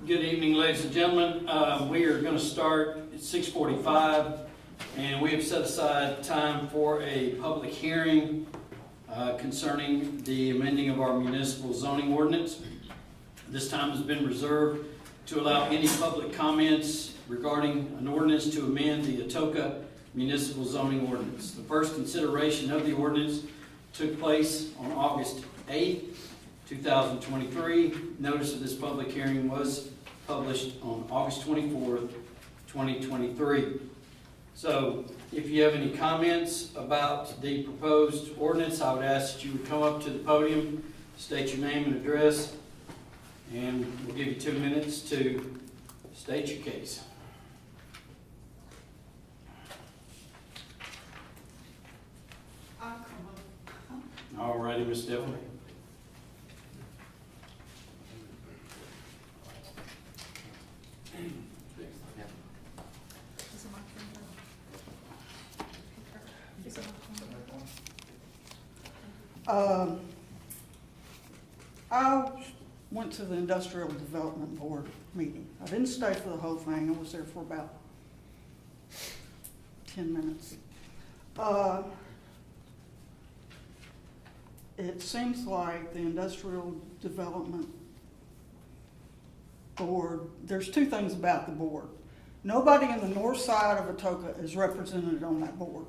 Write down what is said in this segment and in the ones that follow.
Good evening, ladies and gentlemen. We are going to start at 6:45, and we have set aside time for a public hearing concerning the amending of our municipal zoning ordinance. This time has been reserved to allow any public comments regarding an ordinance to amend the Atoka municipal zoning ordinance. The first consideration of the ordinance took place on August 8th, 2023. Notice of this public hearing was published on August 24th, 2023. So if you have any comments about the proposed ordinance, I would ask that you would come up to the podium, state your name and address, and we'll give you 2 minutes to state your case. All righty, Ms. Stephanie. I went to the Industrial Development Board meeting. I didn't stay for the whole thing. I was there for about 10 minutes. It seems like the Industrial Development Board, there's two things about the board. Nobody in the north side of Atoka is represented on that board.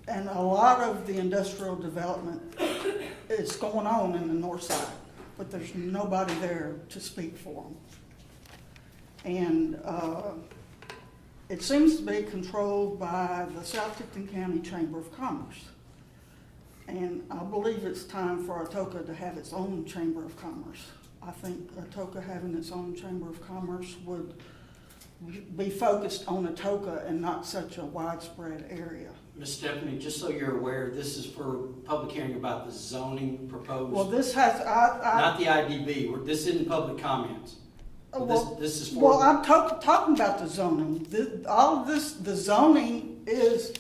And a lot of the industrial development is going on in the north side, but there's nobody there to speak for them. And it seems to be controlled by the South Tipton County Chamber of Commerce. And I believe it's time for Atoka to have its own Chamber of Commerce. I think Atoka having its own Chamber of Commerce would be focused on Atoka and not such a widespread area. Ms. Stephanie, just so you're aware, this is for public hearing about the zoning proposed. Well, this has, not the IDB. This isn't public comments. This is for. Well, I'm talking about the zoning. All of this, the zoning is,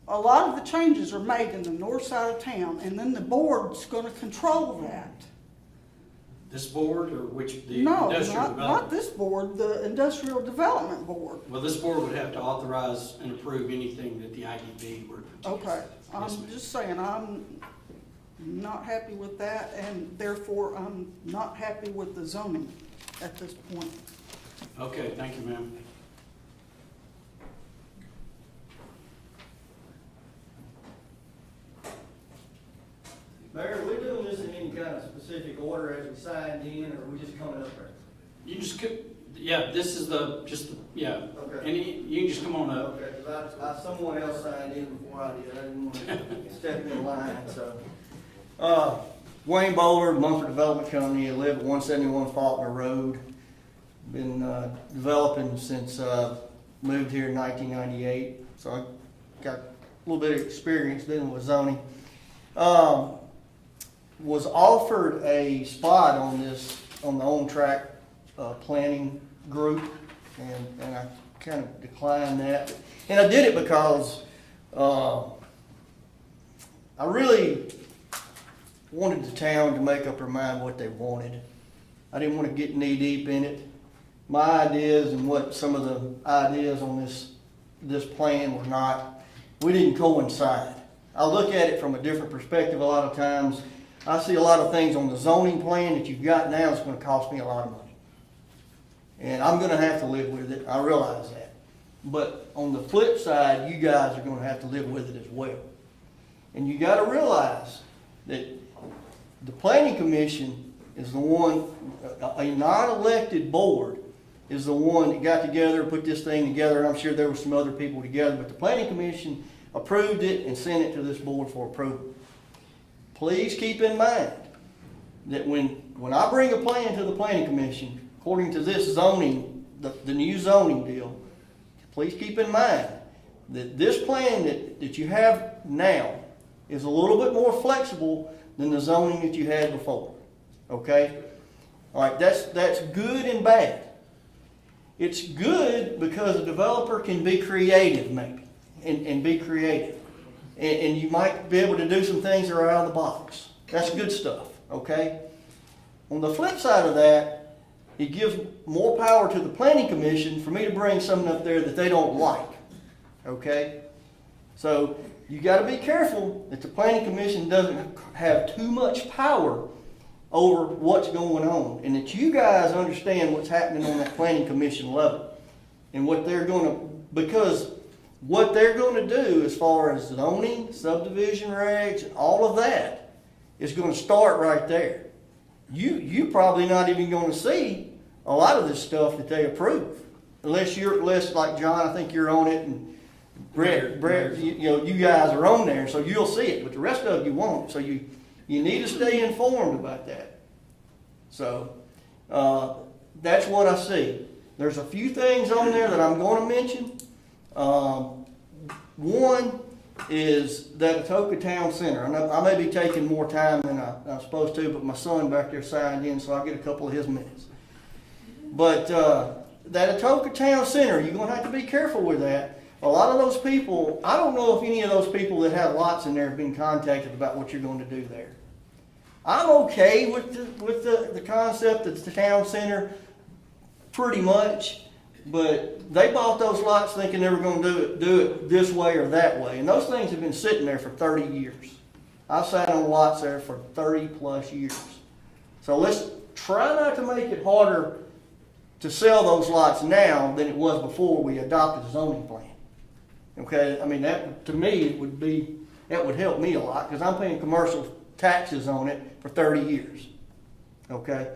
a lot of the changes are made in the north side of town, and then the board's going to control that. This board, or which, the No, industrial development? not this board, the Industrial Development Board. Well, this board would have to authorize and approve anything that the IDB were to. Okay, Yes, I'm ma'am. just saying, I'm not happy with that, and therefore I'm not happy with the zoning at this point. Okay, thank you, ma'am. Mayor, are we doing this in any kind of specific order as we signed in, or are we just coming up there? You just yeah, this is yeah. Okay. You can just come on up. Okay, because someone else signed in before I did. I didn't want to step in line, so. Wayne Bowler, Mumford Development Company. I live at 171 Faulkner Road. Been developing since moved here in 1998, so I got a little bit of experience dealing with zoning. Was offered a spot on the on-track planning group, and I kind of declined that. And I did it because I really wanted the town to make up their mind what they wanted. I didn't want to get knee deep in it. My ideas and what some of the ideas on this plan were not, we didn't coincide. I look at it from a different perspective a lot of times. I see a lot of things on the zoning plan that you've got now that's going to cost me a lot of money. And I'm going to have to live with it. I realize that. But on the flip side, you guys are going to have to live with it as well. And you got to realize that the planning commission is the one, a non-elected board is the one that got together, put this thing together. I'm sure there were some other people together, but the planning commission approved it and sent it to this board for approval. Please keep in mind that when I bring a plan to the planning commission, according to this zoning, the new zoning deal, please keep in mind that this plan that you have now is a little bit more flexible than the zoning that you had before. Okay? All right, that's good and bad. It's good because a developer can be creative maybe and be creative. And you might be able to do some things that are out of the box. That's good stuff, okay? On the flip side of that it gives more power to the planning commission for me to bring something up there that they don't like, okay? So you gotta be careful that the planning commission doesn't have too much power over what's going on, and that you guys understand what's happening on that planning commission level, and what they're gonna, because what they're gonna do as far as zoning, subdivision regs, and all of that is gonna start right there. You probably not even gonna see a lot of this stuff that they approve, unless like John, I think you're on it, and Brett, you guys are on there, so you'll see it, but the rest of you won't. So you need to stay informed about that. So that's what I see. There's a few things on there that I'm going to mention. One is that Atoka Town Center. I may be taking more time than I'm supposed to, but my son back there signed in, so I'll get a couple of his minutes. But that Atoka Town Center, you're going to have to be careful with that. A lot of those people, I don't know if any of those people that have lots in there have been contacted about what you're going to do there. I'm okay with the concept of the town center, pretty much, but they bought those lots thinking they were going to do it this way or that way, and those things have been sitting there for 30 years. I've sat on lots there for 30 plus years. So let's try not to make it harder to sell those lots now than it was before we adopted the zoning plan. Okay, I mean, that to me that would help me a lot, because I'm paying commercial taxes on it for 30 years. Okay,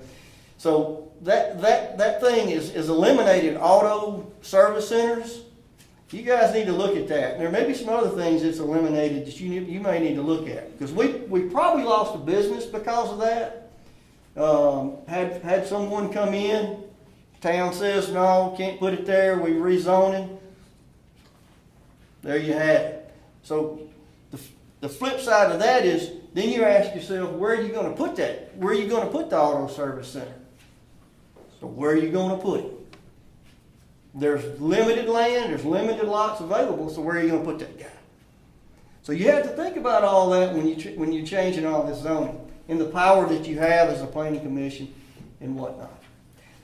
so that thing is eliminated auto service centers. You guys need to look at that. There may be some other things that's eliminated that you may need to look at, because we probably lost a business because of that. Had someone come in, town says no, can't put it there, we rezoning. There you have it. So the flip side of that is, then you ask yourself, where are you going to put that? Where are you going to put the auto service center? So where are you going to put it? There's limited land, there's limited lots available, so where are you going to put that guy? So you have to think about all that when you're changing all this zoning, and the power that you have as a planning commission and whatnot.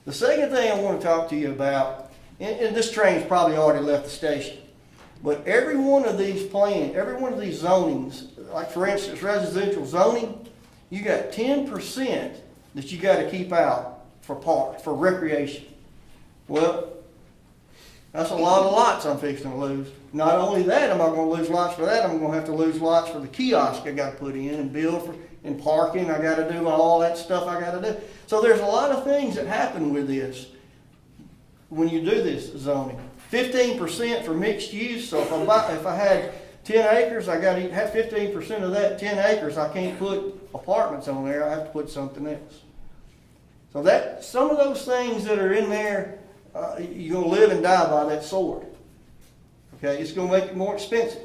The second thing I want to talk to you about, and this train's probably already left the station, but every one of these zonings, like for instance residential zoning, you got 10% that you got to keep out for recreation. Well, that's a lot of lots I'm fixing to lose. Not only that, am I going to lose lots for that, I'm going to have to lose lots for the kiosk I got to put in and build for, and parking. I got to do all that stuff I got to do. So there's a lot of things that happen with this when you do this zoning. 15% for mixed use. So if I had 10 acres, I got to have 15% of that 10 acres. I can't put apartments on there. I have to put something else. So that some of those things that are in there, you're going to live and die by that sword. Okay, it's going to make it more expensive.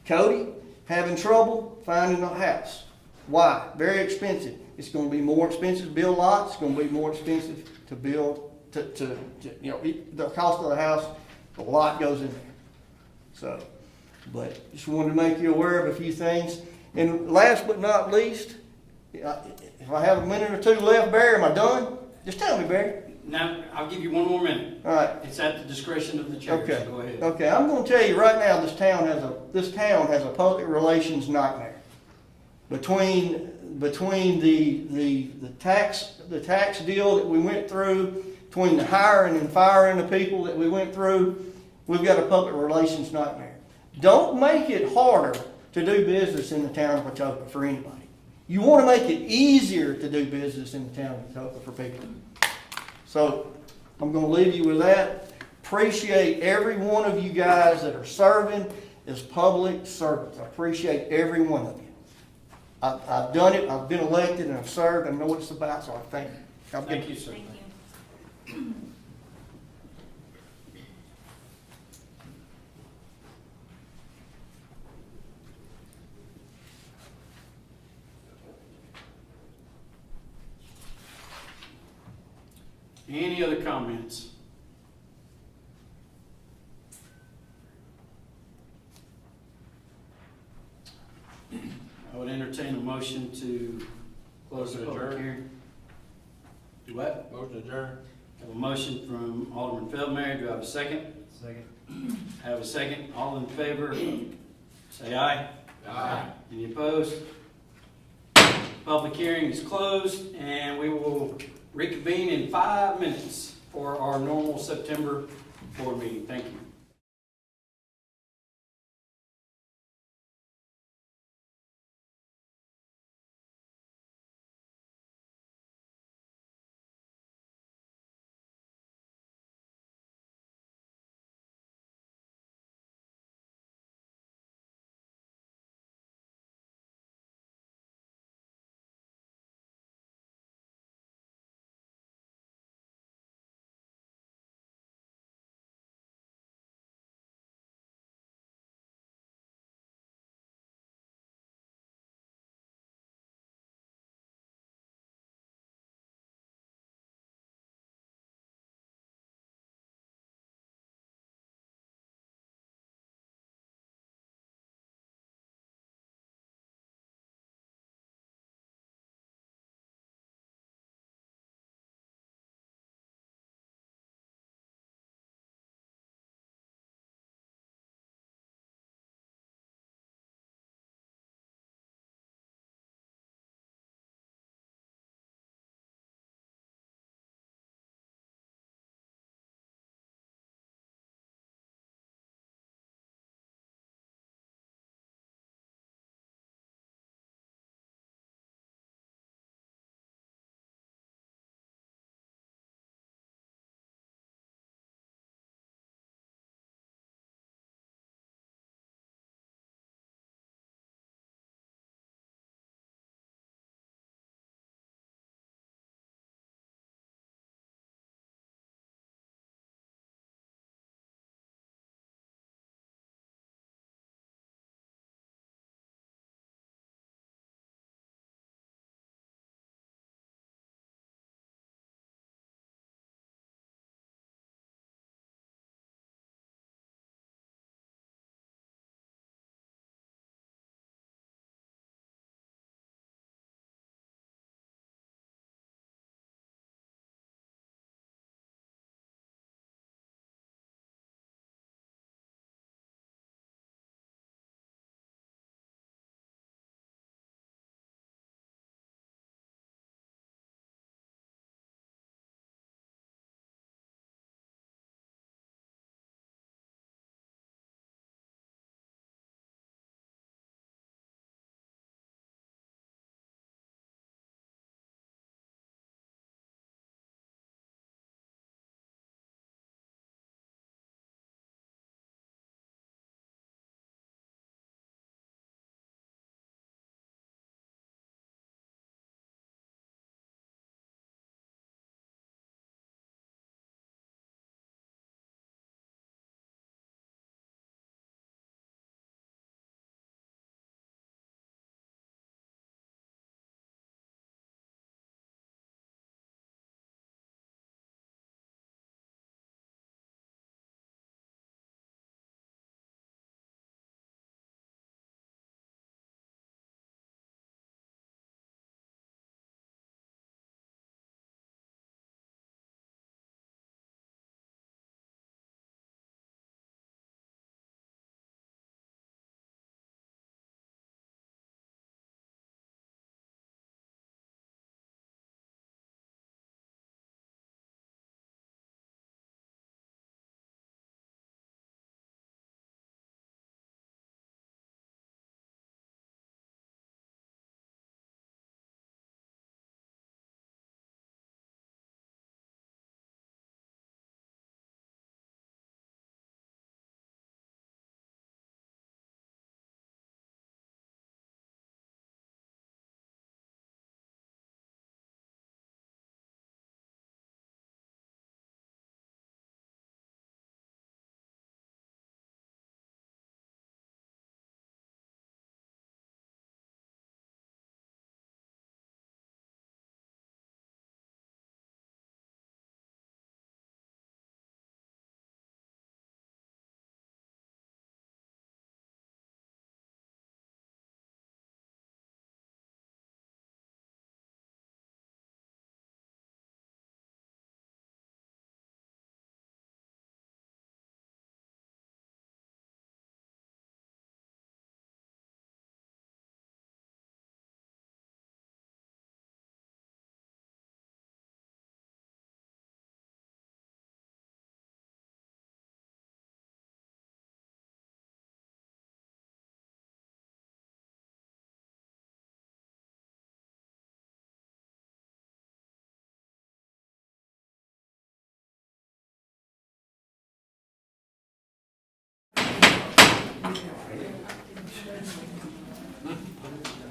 Cody, having trouble finding a house. Why? Very expensive. It's going to be more expensive to build lots. It's going to be more expensive to build, the cost of the house, the lot goes in there. So, but just wanted to make you aware of a few things. And last but not least, if I have a minute or two left, Barry, am I done? Just tell me, Barry. Now, I'll give you one more minute. All right. It's at the discretion of the chair, Okay. so go ahead. Okay, I'm going to tell you right now, this town has a public relations nightmare. Between the tax deal that we went through, between the hiring and firing the people that we went through, we've got a public relations nightmare. Don't make it harder to do business in the town of Atoka for anybody. You want to make it easier to do business in the town of Atoka for people. So I'm going to leave you with that. Appreciate every one of you guys that are serving as public servants. I appreciate every one of you. I've done it. I've been elected and I've served. I know what it's about, so I thank you. Thank you, sir. Thank you. Any other comments? I would entertain a motion to close the public hearing. Do what? Motion adjourned. Have a motion from Alderman Feldmayer. Do I have a second? Second. Have a second. All in favor, say aye. Aye. Any opposed? Public hearing is closed, and we will reconvene in 5 minutes for our normal September board meeting. Thank you.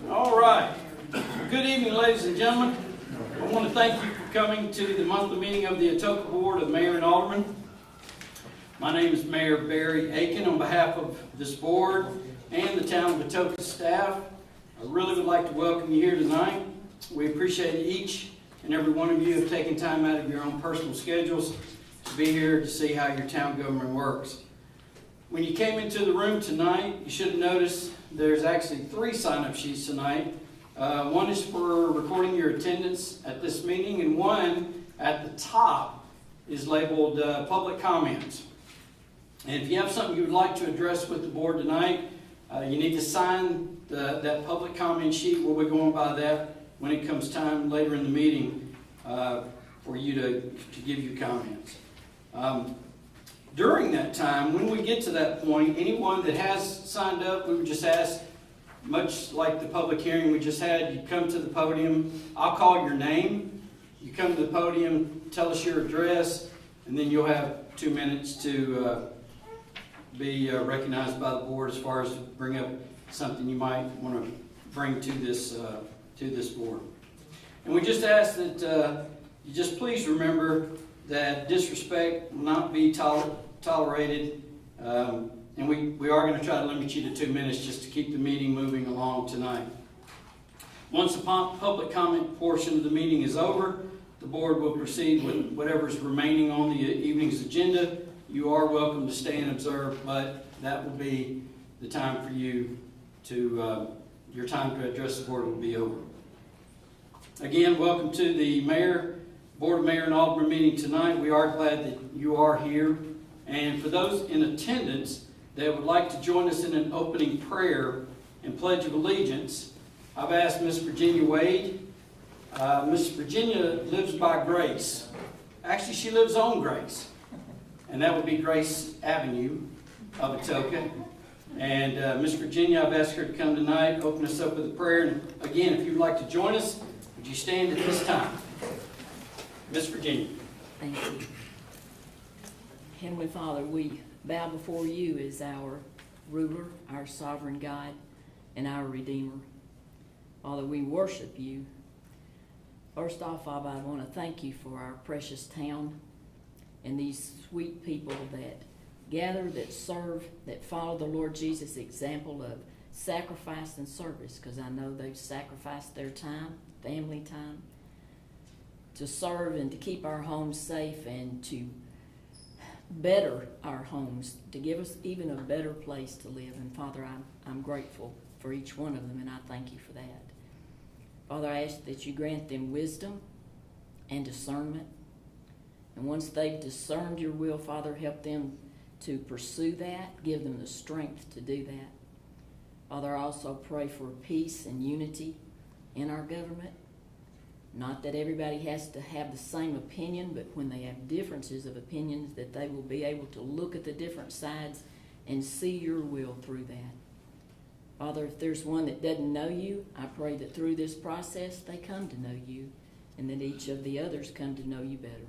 All right. Good evening, ladies and gentlemen. I want to thank you for coming to the monthly meeting of the Atoka Board of Mayor and Alderman. My name is Mayor Barry Aiken. On behalf of this board and the town of Atoka staff, I really would like to welcome you here tonight. We appreciate each and every one of you have taken time out of your own personal schedules to be here to see how your town government works. When you came into the room tonight, you should have noticed there's actually 3 sign-up sheets tonight. One is for recording your attendance at this meeting, and one at the top is labeled public comments. And if you have something you would like to address with the board tonight, you need to sign that public comment sheet. We'll be going by that when it comes time later in the meeting for you to give your comments. During that time, when we get to that point, anyone that has signed up, we would just ask, much like the public hearing we just had, you come to the podium, I'll call your name, you come to the podium, tell us your address, and then you'll have 2 minutes to be recognized by the board as far as bring up something you might want to bring to this board. And we just ask that you just please remember that disrespect will not be tolerated, and we are going to try to limit you to 2 minutes just to keep the meeting moving along tonight. Once the public comment portion of the meeting is over, the board will proceed with whatever is remaining on the evening's agenda. You are welcome to stay and observe, but that will be the time for you to, your time to address the board will be over. Again, welcome to the Board of Mayor and Alderman meeting tonight. We are glad that you are here. And for those in attendance that would like to join us in an opening prayer and pledge of allegiance, I've asked Miss Virginia Wade. Miss Virginia lives by Grace. Actually, she lives on Grace. And that would be Grace Avenue of Atoka. And Miss Virginia, I've asked her to come tonight, open us up with a prayer. And again, if you'd like to join us, would you stand at this time? Miss Virginia. Thank you. Heavenly Father, we bow before you as our ruler, our sovereign God, and our Redeemer. Father, we worship you. First off, Father, I want to thank you for our precious town and these sweet people that gather, that serve, that follow the Lord Jesus' example of sacrifice and service, because I know they've sacrificed their time, family time, to serve and to keep our homes safe and to better our homes, to give us even a better place to live. And Father, I'm grateful for each one of them, and I thank you for that. Father, I ask that you grant them wisdom and discernment. And once they've discerned your will, Father, help them to pursue that. Give them the strength to do that. Father, I also pray for peace and unity in our government. Not that everybody has to have the same opinion, but when they have differences of opinions, that they will be able to look at the different sides and see your will through that. Father, if there's one that doesn't know you, I pray that through this process they come to know you, and that each of the others come to know you better.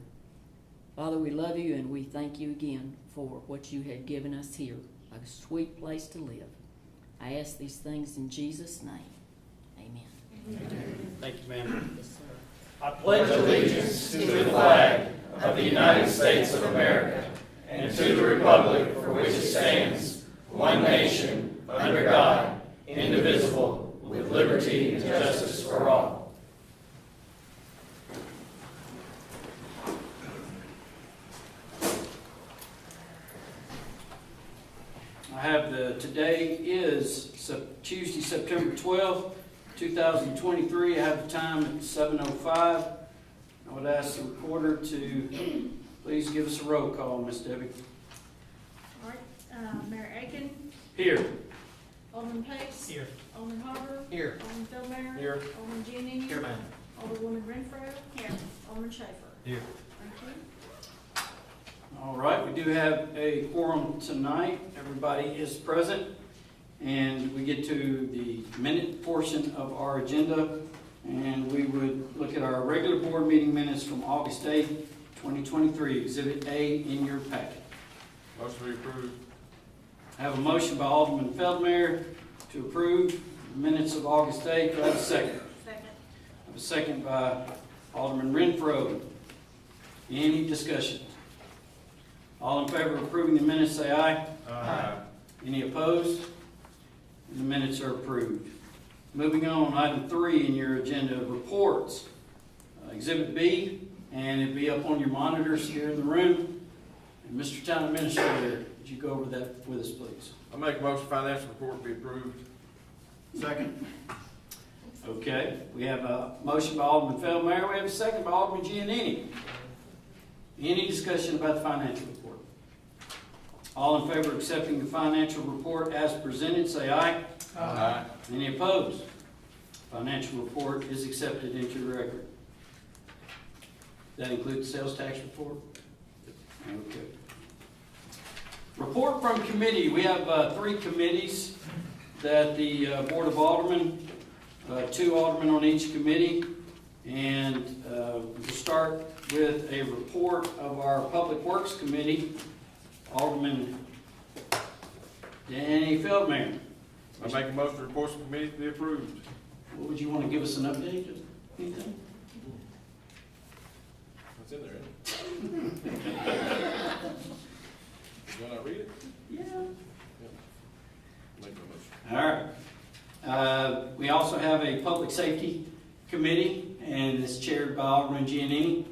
Father, we love you, and we thank you again for what you have given us here, a sweet place to live. I ask these things in Jesus' name. Amen. Thank you, ma'am. Yes, sir. I pledge allegiance to the flag of the United States of America and to the republic for which it stands, one nation, under God, indivisible, with liberty and justice for all. I have today is Tuesday, September 12th, 2023. I have the time at 7:05. I would ask the recorder to please give us a roll call, Miss Debbie. All right, Mayor Aiken, Here. Alderman Pace. Here. Alderman Harper. Here. Alderman Philmare. Here. Alderman Jennings. Here, ma'am. Alderwoman Renfro. Here. Alderman Schaefer. Here. Thank you. All right, we do have a quorum tonight. Everybody is present. And we get to the minute portion of our agenda. And we would look at our regular board meeting minutes from August 8th, 2023, Exhibit A in your packet. Motion to approve. I have a motion by Alderman Feldmayer to approve the minutes of August 8th. Do I have a second? Second. I have a second by Alderman Renfro. Any discussion? All in favor of approving the minutes, say aye. Aye. Any opposed? The minutes are approved. Moving on, item 3 in your agenda, reports. Exhibit B, and it'll be up on your monitors here in the room. And Mr. Town Administrator, would you go over that with us, please? I make a motion financial report be approved. Second. Okay, we have a motion by Alderman Feldmayer. We have a second by Alderman Giannini. Any discussion about the financial report? All in favor of accepting the financial report as presented, say aye. Aye. Any opposed? Financial report is accepted into the record. That includes the sales tax report? Okay. Report from committee. We have 3 committees that the Board of Aldermen, 2 aldermen on each committee. And we'll start with a report of our Public Works Committee. Alderman Danny Feldmayer. I make a motion reports from committee to be approved. What would you want to give us an update? Anything? What's in there, isn't it? You wanna read it? Yeah. Make a motion. All right. We also have a Public Safety Committee, and it's chaired by Alderman Giannini.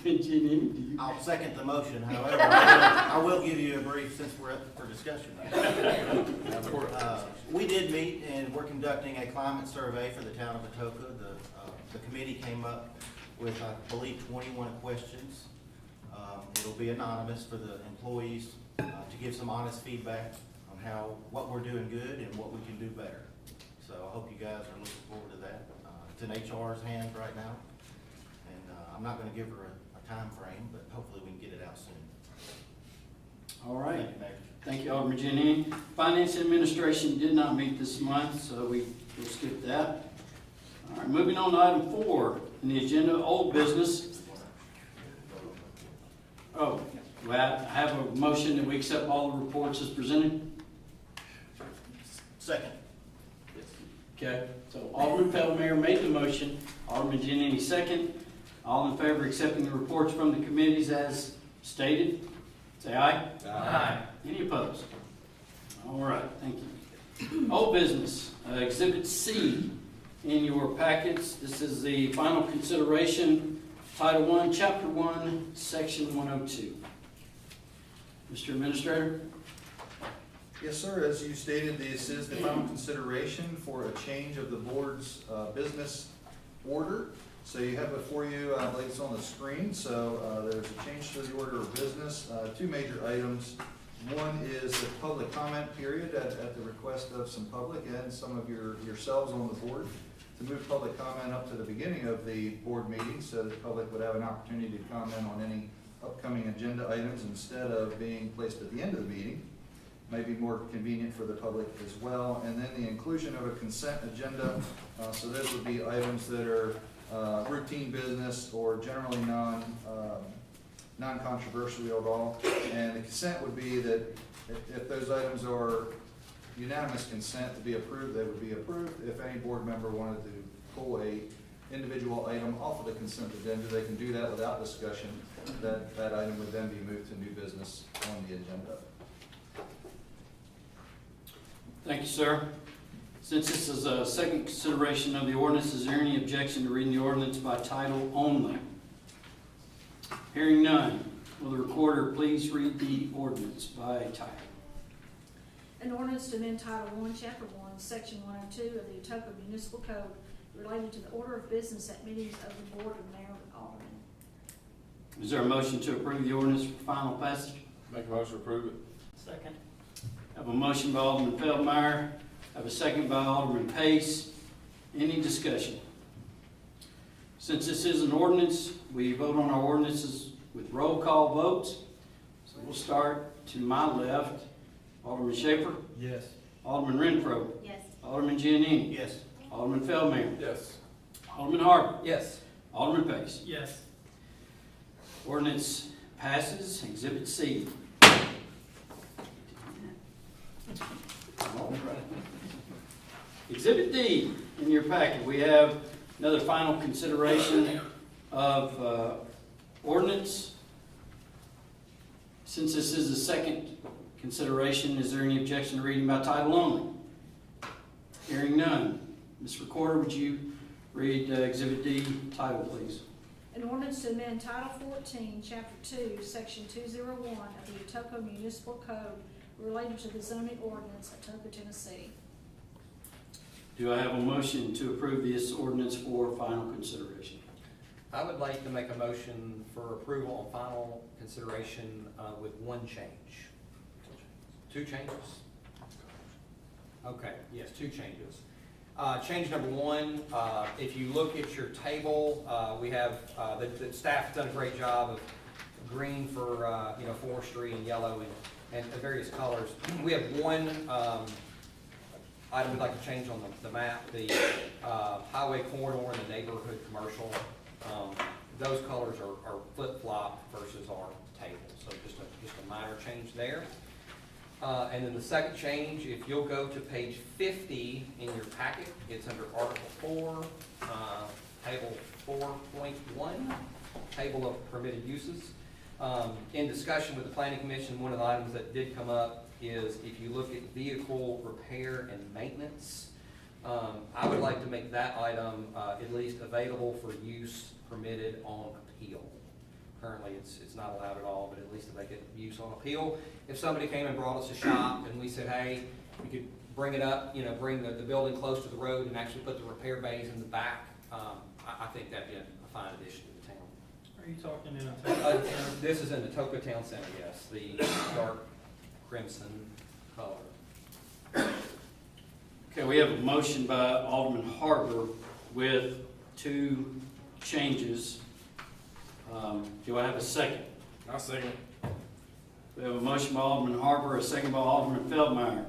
Alderman Giannini, do you? I'll second the motion, however, I will give you a brief, since we're up for discussion. We did meet, and we're conducting a climate survey for the town of Atoka. The committee came up with, I believe, 21 questions. It'll be anonymous for the employees to give some honest feedback on what we're doing good and what we can do better. So I hope you guys are looking forward to that. It's in HR's hands right now, and I'm not going to give her a time frame, but hopefully we can get it out soon. All right. Thank you, Mayor. Thank you, Alderman Giannini. Finance Administration did not meet this month, so we'll skip that. All right, moving on to item 4 in the agenda, old business. Oh, well, I have a motion that we accept all the reports as presented. Second. Okay, so Alderman Feldmayer made the motion, Alderman Giannini second. All in favor of accepting the reports from the committees as stated, say aye. Aye. Any opposed? All right, thank you. Old business, Exhibit C in your packets. This is the final consideration, Title I, Chapter 1, Section 102. Mr. Administrator? Yes, sir. As you stated, this is the final consideration for a change of the board's business order. So you have before you, I believe it's on the screen, so there's a change to the order of business. 2 major items. One is the public comment period at the request of some public and some of yourselves on the board to move public comment up to the beginning of the board meeting so the public would have an opportunity to comment on any upcoming agenda items instead of being placed at the end of the meeting. May be more convenient for the public as well. And then the inclusion of a consent agenda. So those would be items that are routine business or generally non-controversial at all. And the consent would be that if those items are unanimous consent to be approved, they would be approved. If any board member wanted to pull a individual item off of the consent agenda, they can do that without discussion. That item would then be moved to new business on the agenda. Thank you, sir. Since this is a second consideration of the ordinance, is there any objection to reading the ordinance by title only? Hearing none, will the recorder please read the ordinance by title? An ordinance to amend Title I, Chapter 1, Section 102 of the Atoka Municipal Code related to the order of business at meetings of the Board of Mayor and Aldermen. Is there a motion to approve the ordinance for final passage? Make a motion to approve it. Second. I have a motion by Alderman Feldmayer. I have a second by Alderman Pace. Any discussion? Since this is an ordinance, we vote on our ordinances with roll call votes. So we'll start to my left. Alderman Schaper? Yes. Alderman Renfro? Yes. Alderman Giannini? Yes. Alderman Feldmayer? Yes. Alderman Harvey? Yes. Alderman Pace? Yes. Ordinance passes. Exhibit C. Exhibit D in your packet, we have another final consideration of ordinance. Since this is the second consideration, is there any objection to reading by title only? Hearing none. Ms. Recorder, would you read Exhibit D title, please? An ordinance to amend Title 14, Chapter 2, Section 201 of the Atoka Municipal Code related to the zoning ordinance of Atoka, Tennessee. Do I have a motion to approve this ordinance for final consideration? I would like to make a motion for approval on final consideration with one change. Two changes? Okay, yes, two changes. Change number one, if you look at your table, we have, the staff has done a great job of green for, forestry and yellow and various colors. We have one item we'd like to change on the map, the highway corridor and the neighborhood commercial. Those colors are flip-flop versus our table, so just a minor change there. And then the second change, if you'll go to page 50 in your packet, it's under Article 4, Table 4.1, Table of Permitted Uses. In discussion with the Planning Commission, one of the items that did come up is if you look at vehicle repair and maintenance, I would like to make that item at least available for use permitted on appeal. Currently, it's not allowed at all, but at least if they get use on appeal. If somebody came and brought us a shop and we said, hey, we could bring it up, bring the building close to the road and actually put the repair bays in the back, I think that'd be a fine addition to the town. Are you talking in This is in the Atoka Town Center, yes, the dark crimson color. Okay, we have a motion by Alderman Harper with two changes. Do I have a second? I'll second. We have a motion by Alderman Harper, a second by Alderman Feldmeyer.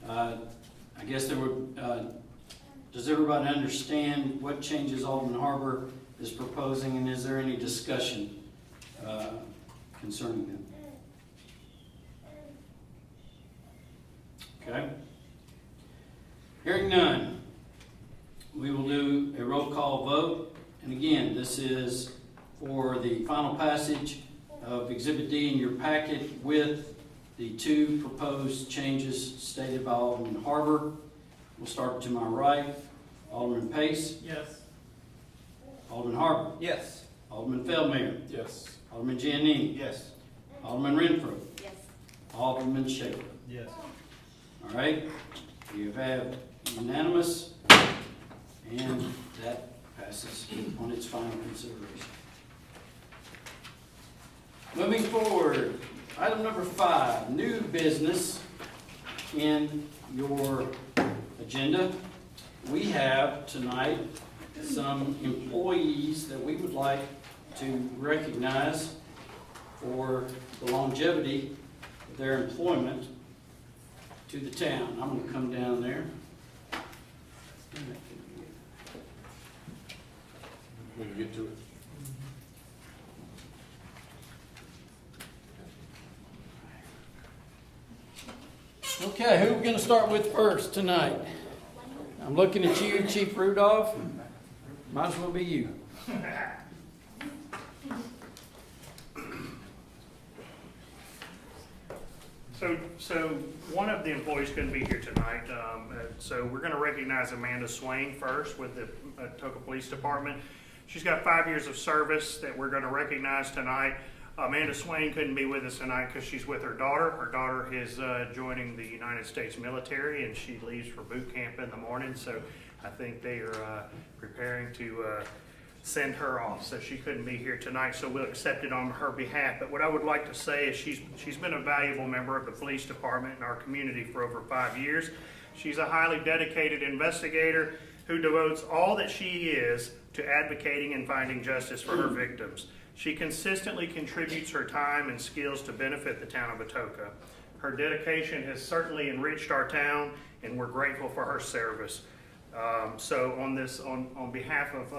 I guess there would, does everybody understand what changes Alderman Harper is proposing, and is there any discussion concerning them? Okay. Hearing none, we will do a roll call vote. And again, this is for the final passage of Exhibit D in your packet with the two proposed changes stated by Alderman Harper. We'll start to my right. Alderman Pace. Yes. Alderman Harper. Yes. Alderman Feldmeyer. Yes. Alderman Giannini. Yes. Alderman Renfro. Yes. Alderman Schaefer. Yes. All right, you have unanimous, and that passes on its final consideration. Moving forward, item number 5, new business in your agenda. We have tonight some employees that we would like to recognize for the longevity of their employment to the town. I'm going to come down there. We can get to it. Okay, who are we going to start with first tonight? I'm looking at you, Chief Rudolph. Might as well be you. So one of the employees couldn't be here tonight, so we're going to recognize Amanda Swain first with the Atoka Police Department. She's got 5 years of service that we're going to recognize tonight. Amanda Swain couldn't be with us tonight because she's with her daughter. Her daughter is joining the United States military, and she leaves for boot camp in the morning, so I think they are preparing to send her off, so she couldn't be here tonight, so we'll accept it on her behalf. But what I would like to say is she's been a valuable member of the police department in our community for over 5 years. She's a highly dedicated investigator who devotes all that she is to advocating and finding justice for her victims. She consistently contributes her time and skills to benefit the town of Atoka. Her dedication has certainly enriched our town, and we're grateful for her service. So on behalf of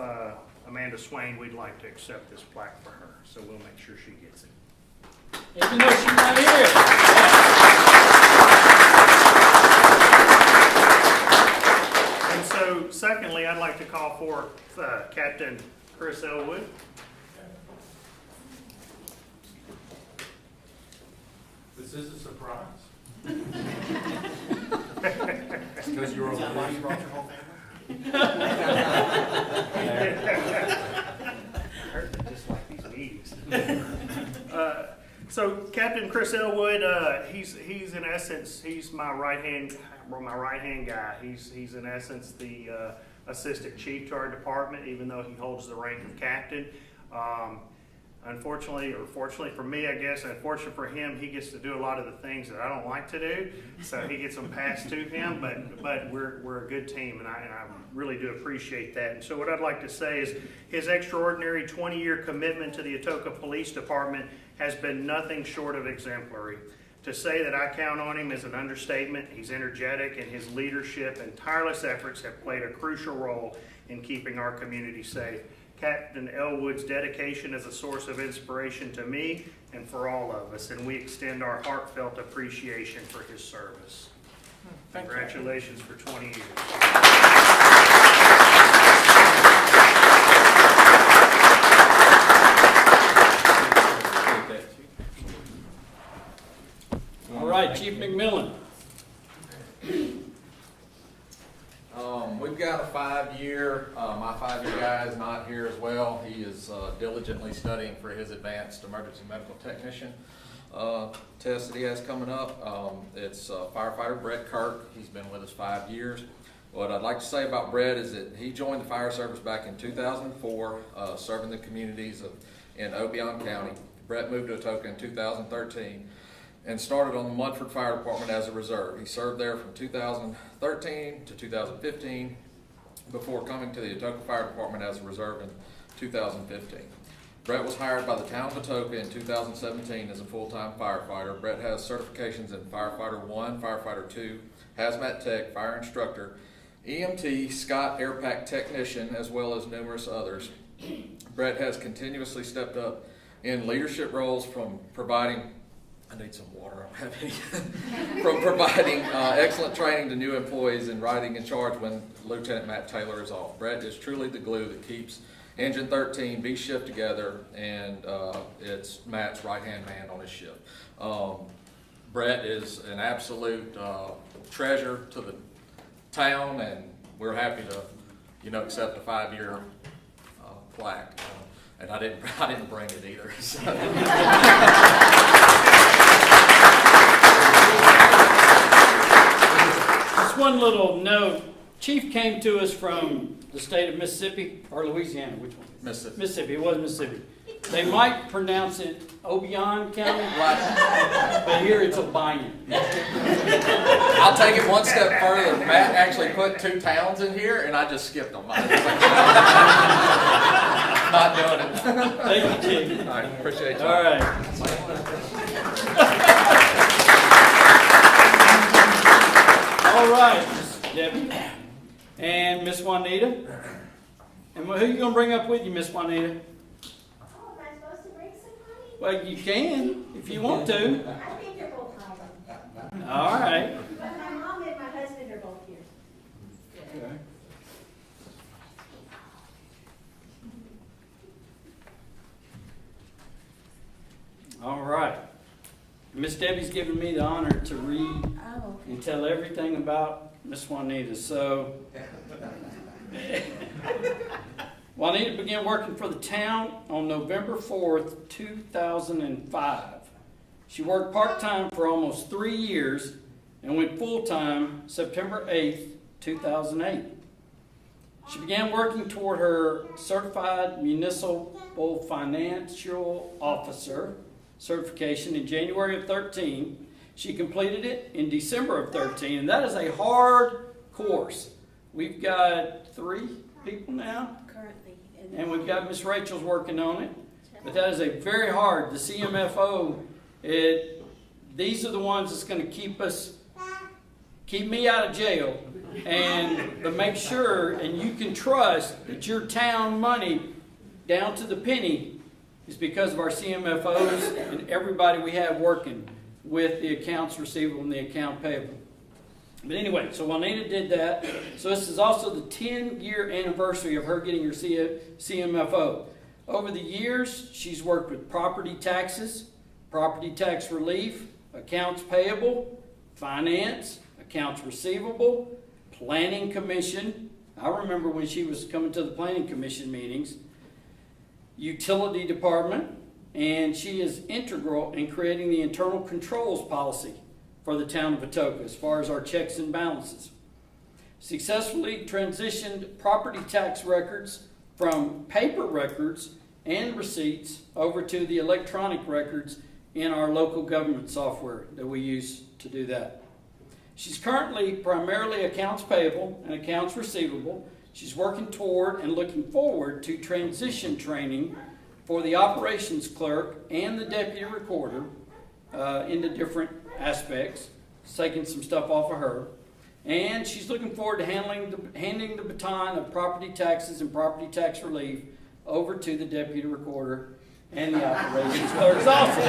Amanda Swain, we'd like to accept this plaque for her, so we'll make sure she gets it. Even though she's not here. like to call for Captain Chris Elwood. This is a surprise. Because you're Is that why over you brought your whole family? Just like these meetings. So Captain Chris Elwood, he's in essence, he's my right hand guy. He's in essence the assistant chief to our department, even though he holds the rank of captain. Unfortunately, or fortunately for me, I guess, unfortunately for him, he gets to do a lot of the things that I don't like to do, so he gets them passed to him, but we're a good team, and I really do appreciate that. And so what I'd like to say is his extraordinary 20-year commitment to the Atoka Police Department has been nothing short of exemplary. To say that I count on him is an understatement. He's energetic, and his leadership and tireless efforts have played a crucial role in keeping our community safe. Captain Elwood's dedication is a source of inspiration to me and for all of us, and we extend our heartfelt appreciation for his service. Congratulations for 20 years. All right, Chief McMillan. We've got a 5-year, my 5-year guy is not here as well. He is diligently studying for his advanced emergency medical technician test that he has coming up. It's firefighter Brett Kirk. He's been with us 5 years. What I'd like to say about Brett is that he joined the fire service back in 2004, serving the communities in Obion County. Brett moved to Atoka in 2013. And started on the Munford Fire Department as a reserve. He served there from 2013 to 2015 before coming to the Atoka Fire Department as a reserve in 2015. Brett was hired by the town of Atoka in 2017 as a full-time firefighter. Brett has certifications in Firefighter 1, Firefighter 2, Hazmat Tech, Fire Instructor, EMT, Scott Air Pack Technician, as well as numerous others. Brett has continuously stepped up in leadership roles from providing I need some water, I don't have any. From providing excellent training to new employees and riding in charge when Lieutenant Matt Taylor is off. Brett is truly the glue that keeps Engine 13 B shift together, and it's Matt's right-hand man on his shift. Brett is an absolute treasure to the town, and we're happy to, accept a 5-year plaque. And I didn't bring it either. So. Just one little note. Chief came to us from the state of Mississippi, or Louisiana, which one? Mississippi. Mississippi, it was Mississippi. They might pronounce it Obion County, but here it's Obion. I'll take it one step further. Matt actually put 2 towns in here, and I just skipped them. Not doing it. Thank you, Chief. All right, appreciate you. All right. All right, Miss Debbie and Miss Juanita. And who are you going to bring up with you, Miss Juanita? Oh, am I supposed to bring somebody? Well, you can, if you want to. I think they're both home. All right. But my mom and my husband are both here. Okay. All right. Miss Debbie's given me the honor to read Oh. and tell everything about Miss Juanita. So, Juanita began working for the town on November 4th, 2005. She worked part-time for almost 3 years and went full-time September 8th, 2008. She began working toward her Certified Municipal Financial Officer certification in January of 13. She completed it in December of 13, and that is a hard course. We've got 3 people now, Currently. and we've got Miss Rachel's working on it. But that is a very hard, the CMFO, these are the ones that's going to keep me out of jail, and to make sure, and you can trust that your town money, down to the penny, is because of our CMFOs and everybody we have working with the accounts receivable and the account payable. But anyway, so Juanita did that. So this is also the 10-year anniversary of her getting her CMFO. Over the years, she's worked with property taxes, property tax relief, accounts payable, finance, accounts receivable, planning commission. I remember when she was coming to the planning commission meetings, utility department, and she is integral in creating the internal controls policy for the town of Atoka as far as our checks and balances. Successfully transitioned property tax records from paper records and receipts over to the electronic records in our local government software that we use to do that. She's currently primarily accounts payable and accounts receivable. She's working toward and looking forward to transition training for the operations clerk and the deputy recorder into different aspects. It's taking some stuff off of her. And she's looking forward to handing the baton of property taxes and property tax relief over to the deputy recorder and the operations clerks also.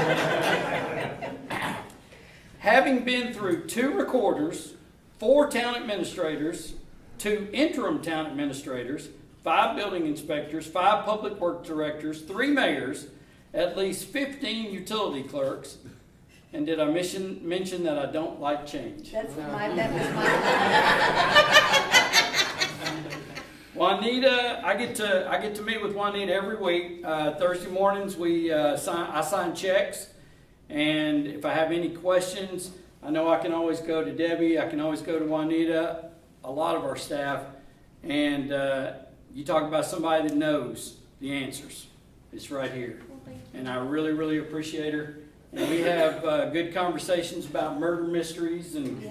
Having been through 2 recorders, 4 town administrators, 2 interim town administrators, 5 building inspectors, 5 public works directors, 3 mayors, at least 15 utility clerks. And did I mention that I don't like change? That was my Juanita, I get to meet with Juanita every week. Thursday mornings I sign checks, and if I have any questions, I know I can always go to Debbie. I can always go to Juanita. A lot of our staff, and you talk about somebody that knows the answers. It's right here, and I really, really appreciate her. And we have good conversations about murder mysteries and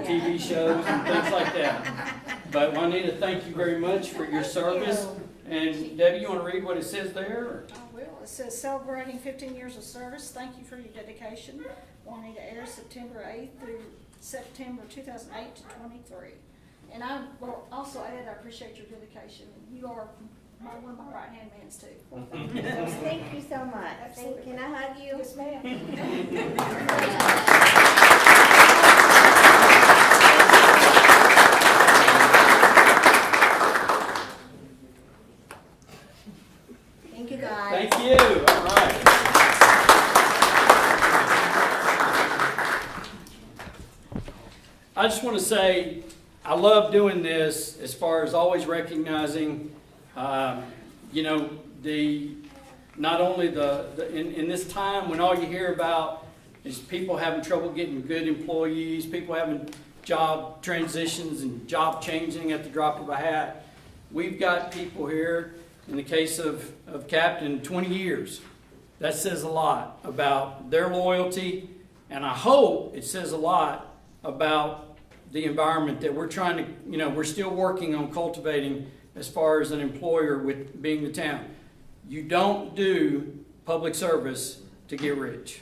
TV shows and things like that. But Juanita, thank you very much for your service. And Debbie, you want to read what it says there? Or? I will. It says, celebrating 15 years of service. Thank you for your dedication. Juanita Ayers, September 8th through September 2008 to 23. And I will also add, I appreciate your dedication. You are one of my right-hand mans, too. Thank you so much. Absolutely. Can I hug you? Yes, ma'am. Thank you, guys. Thank you. All right. I just want to say I love doing this as far as always recognizing, not only in this time when all you hear about is people having trouble getting good employees, people having job transitions and job changing at the drop of a hat. We've got people here, in the case of Captain, 20 years. That says a lot about their loyalty, and I hope it says a lot about the environment that we're trying to, we're still working on cultivating as far as an employer with being the town. You don't do public service to get rich.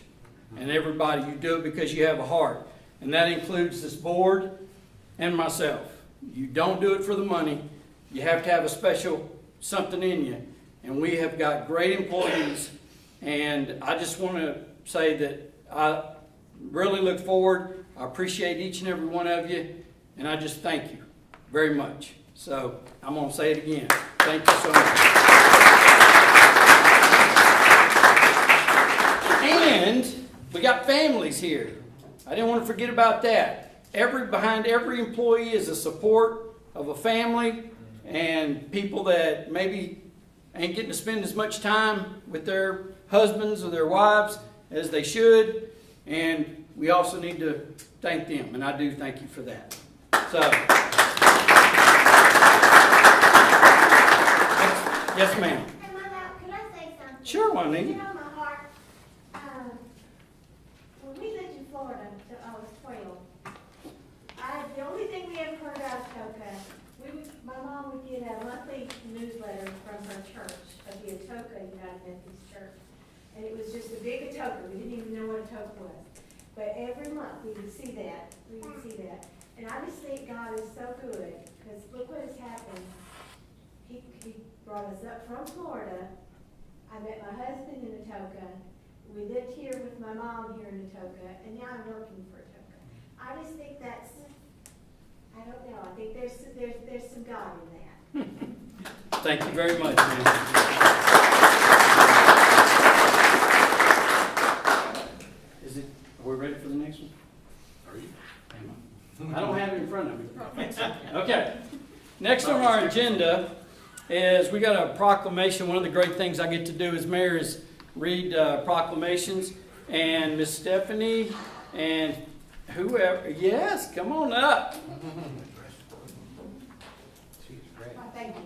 And everybody, you do it because you have a heart. And that includes this board and myself. You don't do it for the money. You have to have a special something in you. And we have got great employees. And I just want to say that I really look forward. I appreciate each and every one of you. And I just thank you very much. So I'm going to say it again. Thank you so much. And we got families here. I didn't want to forget about that. Behind every employee is a support of a family and people that maybe ain't getting to spend as much time with their husbands or their wives as they should. And we also need to thank them. And I do thank you for that. So, yes, ma'am. Hey, Mama, could I say something? Sure, Juanita. You know my heart, when we lived in Florida until I was 12, the only thing we ever heard about Atoka, my mom would get a monthly newsletter from her church, of the Atoka United Methodist Church. And it was just a big Atoka. We didn't even know what Atoka was. But every month we would see that. And I just think God is so good, because look what has happened. He brought us up from Florida. I met my husband in Atoka. We lived here with my mom here in Atoka, and now I'm working for Atoka. I just think that's I don't know, I think there's some God in that. Thank you very much, ma'am. Is it, are we ready for the next one? Are you? I don't have it in front of me. Okay. Next on our agenda is we got a proclamation. One of the great things I get to do as mayor is read proclamations. And Miss Stephanie and whoever, yes, come on up. Thank you.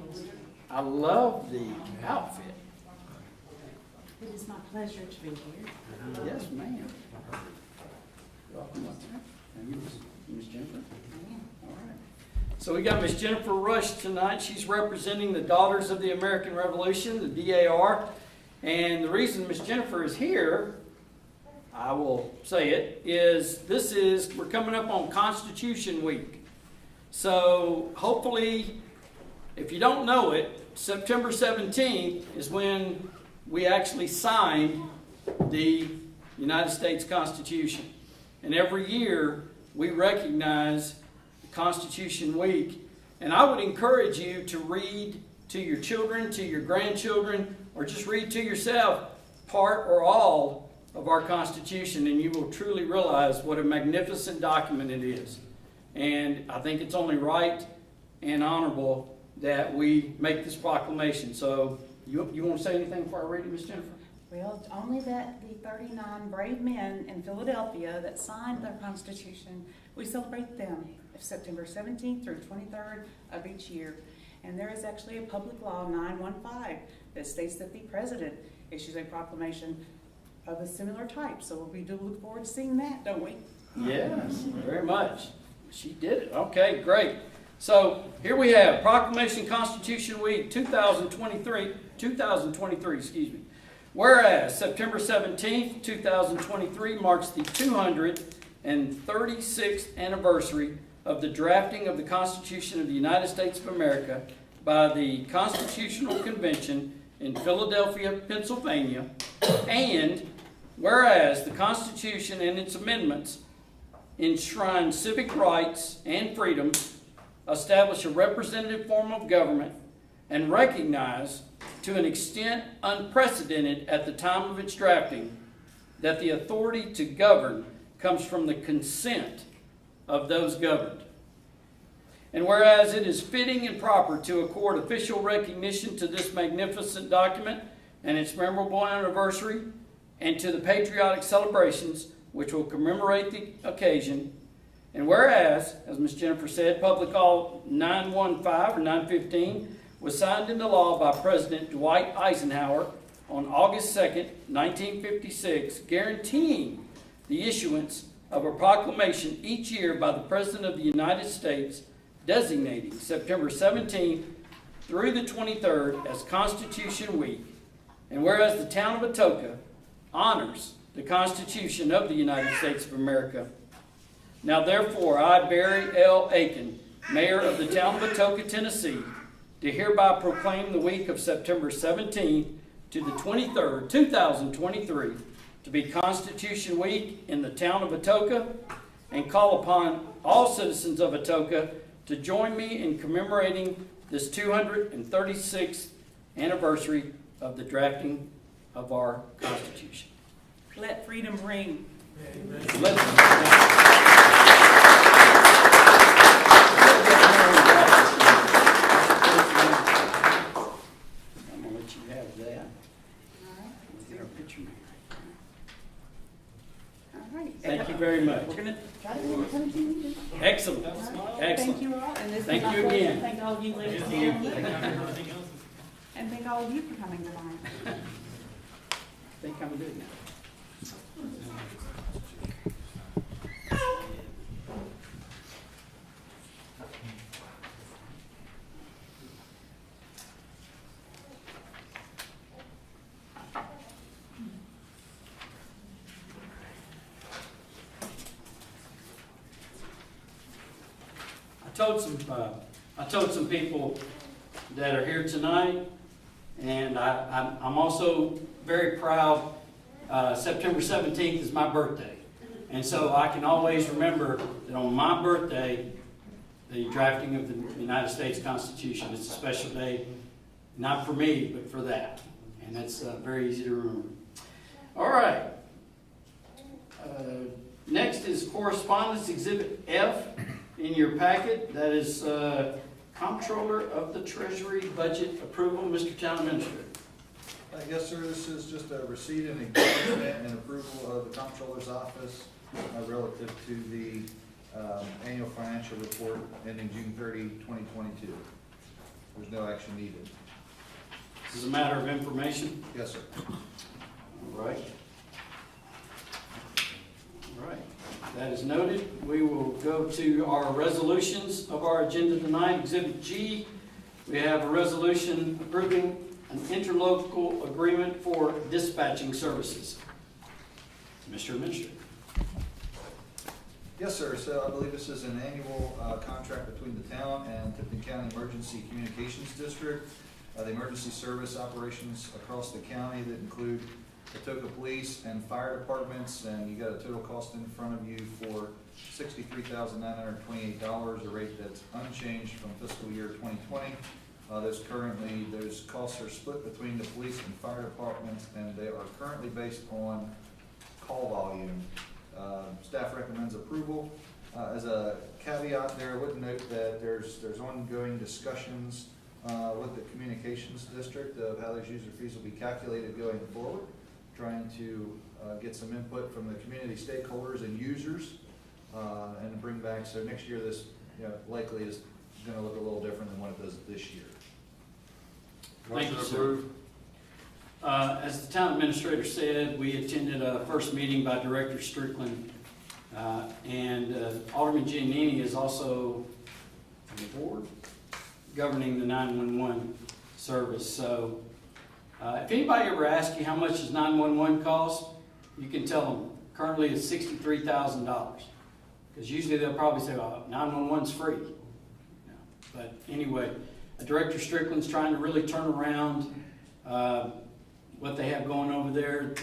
I love the outfit. It is my pleasure to be here. Yes, ma'am. Welcome up there. And you, Miss Jennifer? All right. So we got Miss Jennifer Rush tonight. She's representing the Daughters of the American Revolution, the DAR. And the reason Miss Jennifer is here, I will say it, we're coming up on Constitution Week. So hopefully, if you don't know it, September 17th is when we actually signed the United States Constitution. And every year we recognize Constitution Week. And I would encourage you to read to your children, to your grandchildren, or just read to yourself part or all of our Constitution, and you will truly realize what a magnificent document it is. And I think it's only right and honorable that we make this proclamation. So you want to say anything before I read it, Ms. Jennifer? Well, only that the 39 brave men in Philadelphia that signed their Constitution, we celebrate them September 17th through 23rd of each year. And there is actually a public law 915 that states that the president issues a proclamation of a similar type. So we do look forward to seeing that, don't we? Yes, very much. She did it. Okay, great. So here we have Proclamation Constitution Week 2023, excuse me. Whereas September 17th, 2023 marks the 236th anniversary of the drafting of the Constitution of the United States of America by the Constitutional Convention in Philadelphia, Pennsylvania, and whereas the Constitution and its amendments enshrine civic rights and freedoms, establish a representative form of government, and recognize, to an extent unprecedented at the time of its drafting, that the authority to govern comes from the consent of those governed. And whereas it is fitting and proper to accord official recognition to this magnificent document and its memorable anniversary, and to the patriotic celebrations which will commemorate the occasion, and whereas, as Ms. Jennifer said, Public Law 915 or 915 was signed into law by President Dwight Eisenhower on August 2nd, 1956, guaranteeing the issuance of a proclamation each year by the President of the United States designating September 17th through the 23rd as Constitution Week. And whereas the town of Atoka honors the Constitution of the United States of America. Now therefore, I, Barry L. Aiken, Mayor of the town of Atoka, Tennessee, do hereby proclaim the week of September 17th to the 23rd, 2023, to be Constitution Week in the town of Atoka, and call upon all citizens of Atoka to join me in commemorating this 236th anniversary of the drafting of our Constitution. Let freedom ring. I'm going to let you have that. We'll get our picture made. All right. Thank you very much. We're going to try to do 17 meters. Excellent. Thank Excellent. you all. And this is Thank my you pleasure. again. Thank all of you ladies and gentlemen. And thank all of you for coming tonight. I think I'm good now. I told some people that are here tonight, and I'm also very proud. September 17th is my birthday, and so I can always remember that on my birthday, the drafting of the United States Constitution. It's a special day, not for me, but for that. And that's very easy to remember. All right. Next is correspondence, Exhibit F in your packet. That is Comptroller of the Treasury Budget Approval. Mr. Town Administrator. Yes, sir, this is just a receipt and acknowledgement and approval of the Comptroller's Office relative to the annual financial report ending June 30, 2022. There's no action needed. This is a matter of information. Yes, sir. All right. All right. That is noted. We will go to our resolutions of our agenda tonight. Exhibit G, we have a resolution approving an interlocal agreement for dispatching services. Mr. Administrator. Yes, sir. So I believe this is an annual contract between the town and Tipton County Emergency Communications District. The emergency service operations across the county that include Atoka Police and Fire Departments, and you got a total cost in front of you for $63,928, a rate that's unchanged from fiscal year 2020. Those costs are split between the police and fire departments, and they are currently based on call volume. Staff recommends approval. As a caveat there, I would note that there's ongoing discussions with the communications district of how those user fees will be calculated going forward, trying to get some input from the community stakeholders and users and bring back. So next year this likely is going to look a little different than what it does this year. Thank you, sir. As the town administrator said, we attended a first meeting by Director Strickland, and Alderman Giannini is also on the board governing the 911 service. So if anybody ever asks you how much does 911 cost, you can tell them currently it's $63,000. Because usually they'll probably say, well, 911's free. But anyway, Director Strickland's trying to really turn around what they have going over there.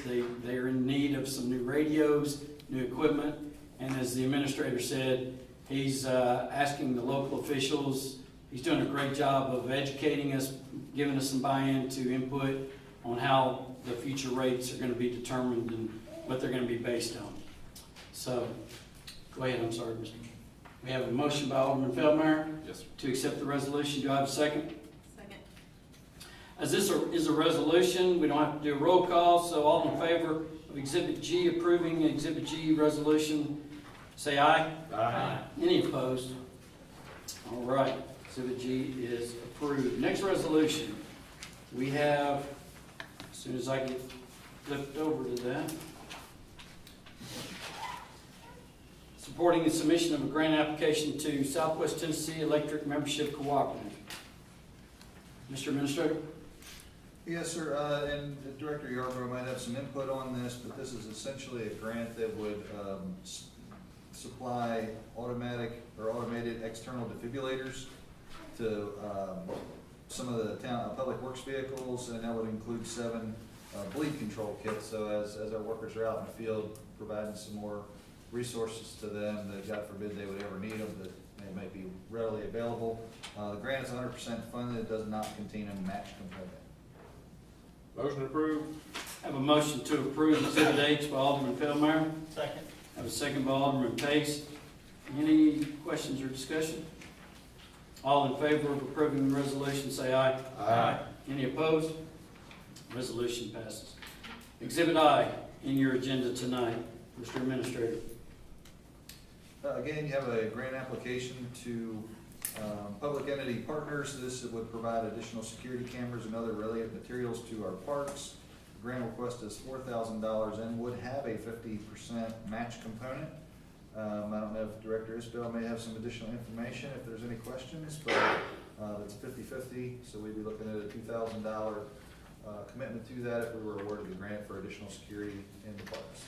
They're in need of some new radios, new equipment, and as the administrator said, he's asking the local officials. He's doing a great job of educating us, giving us some buy-in to input on how the future rates are going to be determined and what they're going to be based on. So, go ahead, I'm sorry, Mr. We have a motion by Alderman Feldmeyer. Yes, sir. To accept the resolution. Do I have a second? Second. As this is a resolution, we don't have to do a roll call, so all in favor of Exhibit G, approving Exhibit G resolution, say aye. Aye. Any opposed? All right, Exhibit G is approved. Next resolution, we have, as soon as I get flipped over to that, supporting the submission of a grant application to Southwest Tennessee Electric Membership Cooperative. Mr. Administrator? Yes, sir, and Director Yarborough might have some input on this, but this is essentially a grant that would supply automated external defibrillators to some of the town public works vehicles, and that would include 7 bleed control kits. So as our workers are out in the field, providing some more resources to them that, God forbid, they would ever need them, that they might be readily available. The grant is 100% funded. It does not contain a match component. Motion approved. Have a motion to approve Exhibit H by Alderman Feldmeyer. Second. Have a second by Alderman Pace. Any questions or discussion? All in favor of approving the resolution, say aye. Aye. Any opposed? Resolution passes. Exhibit I in your agenda tonight, Mr. Administrator. Again, you have a grant application to public entity partners. This would provide additional security cameras and other related materials to our parks. The grant request is $4,000 and would have a 50% match component. I don't know if Director Isbell may have some additional information if there's any questions, but it's 50-50, so we'd be looking at a $2,000 commitment to that if we were awarded the grant for additional security in the parks.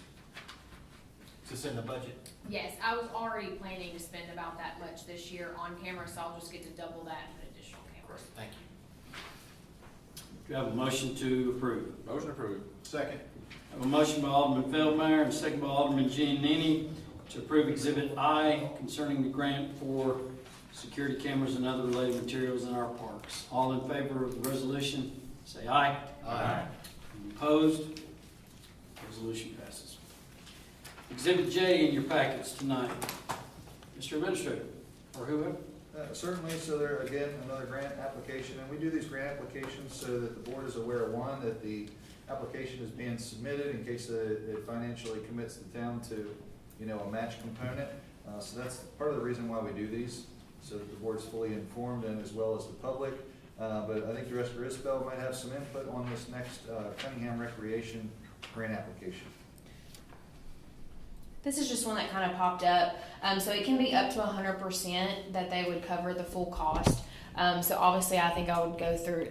Is this in the budget? Yes, I was already planning to spend about that much this year on camera, so I'll just get to double that and put additional cameras. Thank you. Do you have a motion to approve? Motion approved. Second. I have a motion by Alderman Feldmeyer and a second by Alderman Giannini to approve Exhibit I concerning the grant for security cameras and other related materials in our parks. All in favor of the resolution, say aye. Aye. Any opposed? Resolution passes. Exhibit J in your packets tonight. Mr. Administrator, or whoever. Certainly, so there, again, another grant application, and we do these grant applications so that the board is aware, one, that the application is being submitted in case it financially commits the town to, a match component. So that's part of the reason why we do these, so that the board's fully informed and as well as the public. But I think Director Isbell might have some input on this next Cunningham Recreation grant application. This is just one that kind of popped up. So it can be up to 100% that they would cover the full cost. So obviously I think I would go through